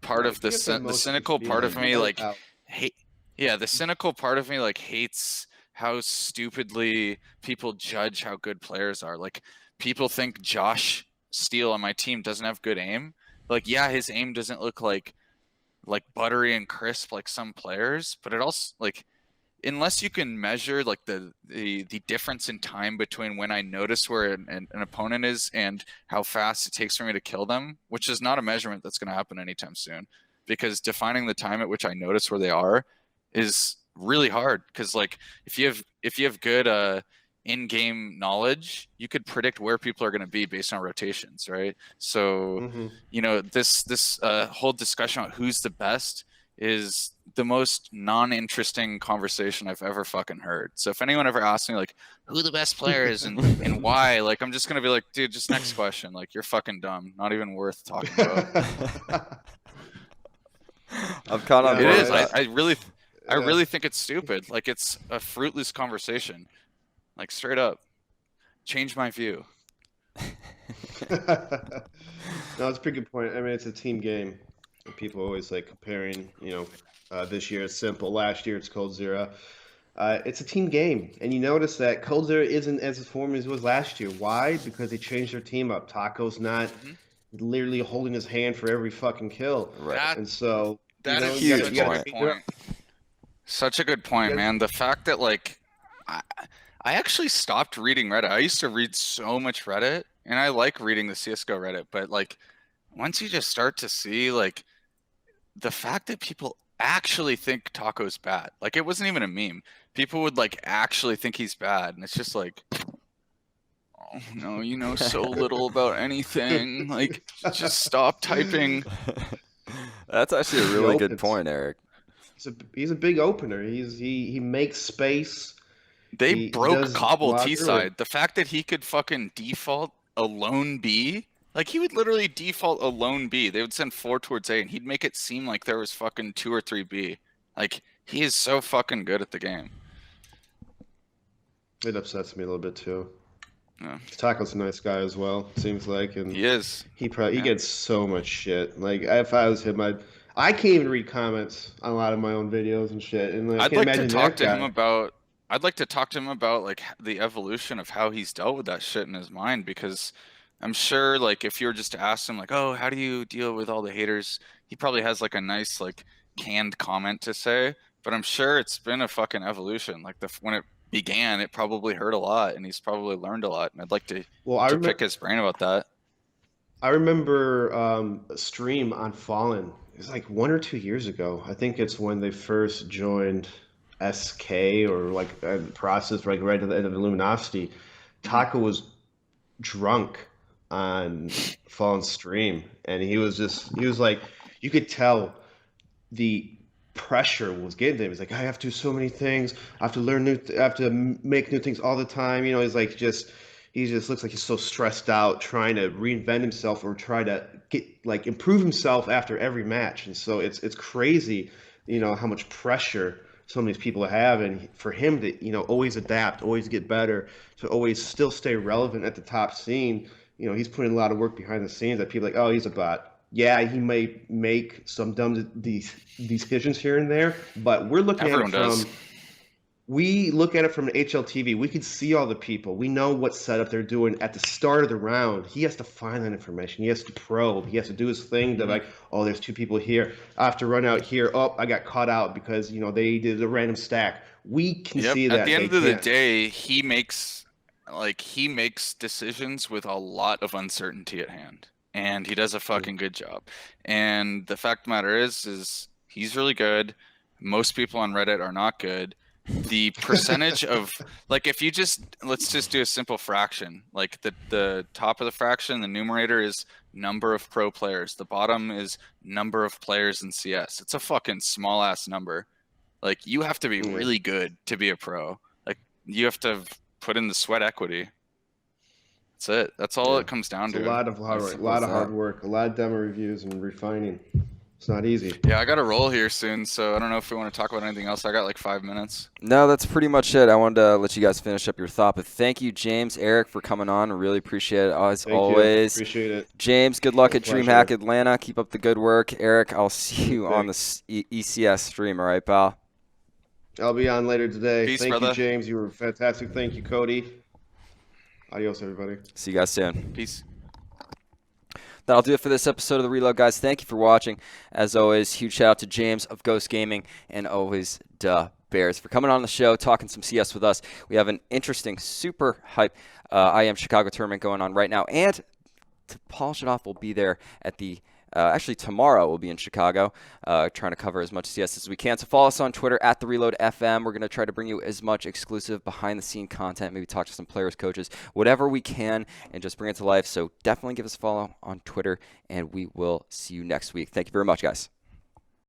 part of the cynical part of me like hate. Yeah, the cynical part of me like hates how stupidly people judge how good players are. Like, people think Josh Steele on my team doesn't have good aim. Like, yeah, his aim doesn't look like buttery and crisp like some players, but it also, like, unless you can measure like the difference in time between when I notice where an opponent is and how fast it takes for me to kill them, which is not a measurement that's going to happen anytime soon, because defining the time at which I notice where they are is really hard. Because like if you have good in-game knowledge, you could predict where people are going to be based on rotations, right? So you know, this whole discussion on who's the best is the most non-interesting conversation I've ever fucking heard. So if anyone ever asks me like who the best player is and why, like, I'm just gonna be like, dude, just next question. Like, you're fucking dumb. Not even worth talking about. I'm kind of. It is. I really think it's stupid. Like, it's a fruitless conversation. Like, straight up. Change my view. No, it's a pretty good point. I mean, it's a team game. People always like comparing, you know, this year it's simple, last year it's Cold Zero. It's a team game, and you notice that Cold Zero isn't as formed as it was last year. Why? Because they changed their team up. Taco's not literally holding his hand for every fucking kill. Right. And so that is huge such a good point. Such a good point, man. The fact that like I actually stopped reading Reddit. I used to read so much Reddit, and I like reading the CS:GO Reddit, but like once you just start to see like the fact that people actually think Taco's bad, like it wasn't even a meme. People would like actually think he's bad, and it's just like, oh no, you know so little about anything. Like, just stop typing. That's actually a really good point, Erik. He's a big opener. He makes space. They broke Cobble T-side. The fact that he could fucking default a lone B. Like, he would literally default a lone B. They would send 4 towards A, and he'd make it seem like there was fucking 2 or 3 B. Like, he is so fucking good at the game. It upsets me a little bit, too. Yeah. Taco's a nice guy as well, seems like. And he is. He gets so much shit. Like, if I was him, I can't even read comments on a lot of my own videos and shit. And like, I'd like to talk to him about like the evolution of how he's dealt with that shit in his mind, because I'm sure, like, if you were just to ask him, like, oh, how do you deal with all the haters? He probably has, like, a nice, like, canned comment to say. But I'm sure it's been a fucking evolution. Like, when it began, it probably hurt a lot, and he's probably learned a lot. And I'd like to pick his brain about that. I remember a stream on Fallen. It was, like, 1 or 2 years ago. I think it's when they first joined SK, or, like, a process, like, right at the end of Luminosity. Taco was drunk on Fallen's stream, and he was like, you could tell the pressure was getting to him. He's like, I have to do so many things, I have to learn I have to make new things all the time, you know. He's like, he just looks like he's so stressed out, trying to reinvent himself or try to improve himself after every match. And so it's crazy, you know, how much pressure some of these people have, and for him to, you know, always adapt, always get better, to always still stay relevant at the top scene. You know, he's putting a lot of work behind the scenes that people are like, oh, he's a bot. Yeah, he may make some dumb decisions here and there, but we're looking at it from we look at it from an HLTV. We can see all the people. We know what setup they're doing at the start of the round. He has to find that information. He has to probe. He has to do his thing to like, oh, there's 2 people here. I have to run out here. Oh, I got caught out because, you know, they did a random stack. We can see that. At the end of the day, he makes decisions with a lot of uncertainty at hand. And he does a fucking good job. And the fact of the matter is he's really good. Most people on Reddit are not good. The percentage of, like, if you let's just do a simple fraction. Like, the top of the fraction, the numerator is number of pro players. The bottom is number of players in CS. It's a fucking small ass number. Like, you have to be really good to be a pro. Like, you have to put in the sweat equity. That's it. That's all it comes down to. A lot of hard work, a lot of demo reviews and refining. It's not easy. Yeah, I got to roll here soon, so I don't know if we want to talk about anything else. I got like 5 minutes. No, that's pretty much it. I wanted to let you guys finish up your thought, but thank you, James, Erik, for coming on. I really appreciate it, as always. Appreciate it. James, good luck at DreamHack Atlanta. Keep up the good work. Erik, I'll see you on the ECS stream, all right, pal? I'll be on later today. Peace, Thank brother. you, James. You were fantastic. Thank you, Cody. Adios, everybody. See you guys soon. Peace. That'll do it for this episode of The Reload, guys. Thank you for watching. As always, huge shout out to James of Ghost Gaming and always Bears for coming on the show, talking some CS with us. We have an interesting, super hype IEM Chicago tournament going on right now. And to polish it off, we'll be there at the actually, tomorrow we'll be in Chicago trying to cover as much CS as we can. So follow us on Twitter at The Reload FM. We're going to try to bring you as much exclusive behind-the-scene content, maybe talk to some players, coaches, whatever we can, and just bring it to life. So definitely give us a follow on Twitter, and we will see you next week. Thank you very much, guys.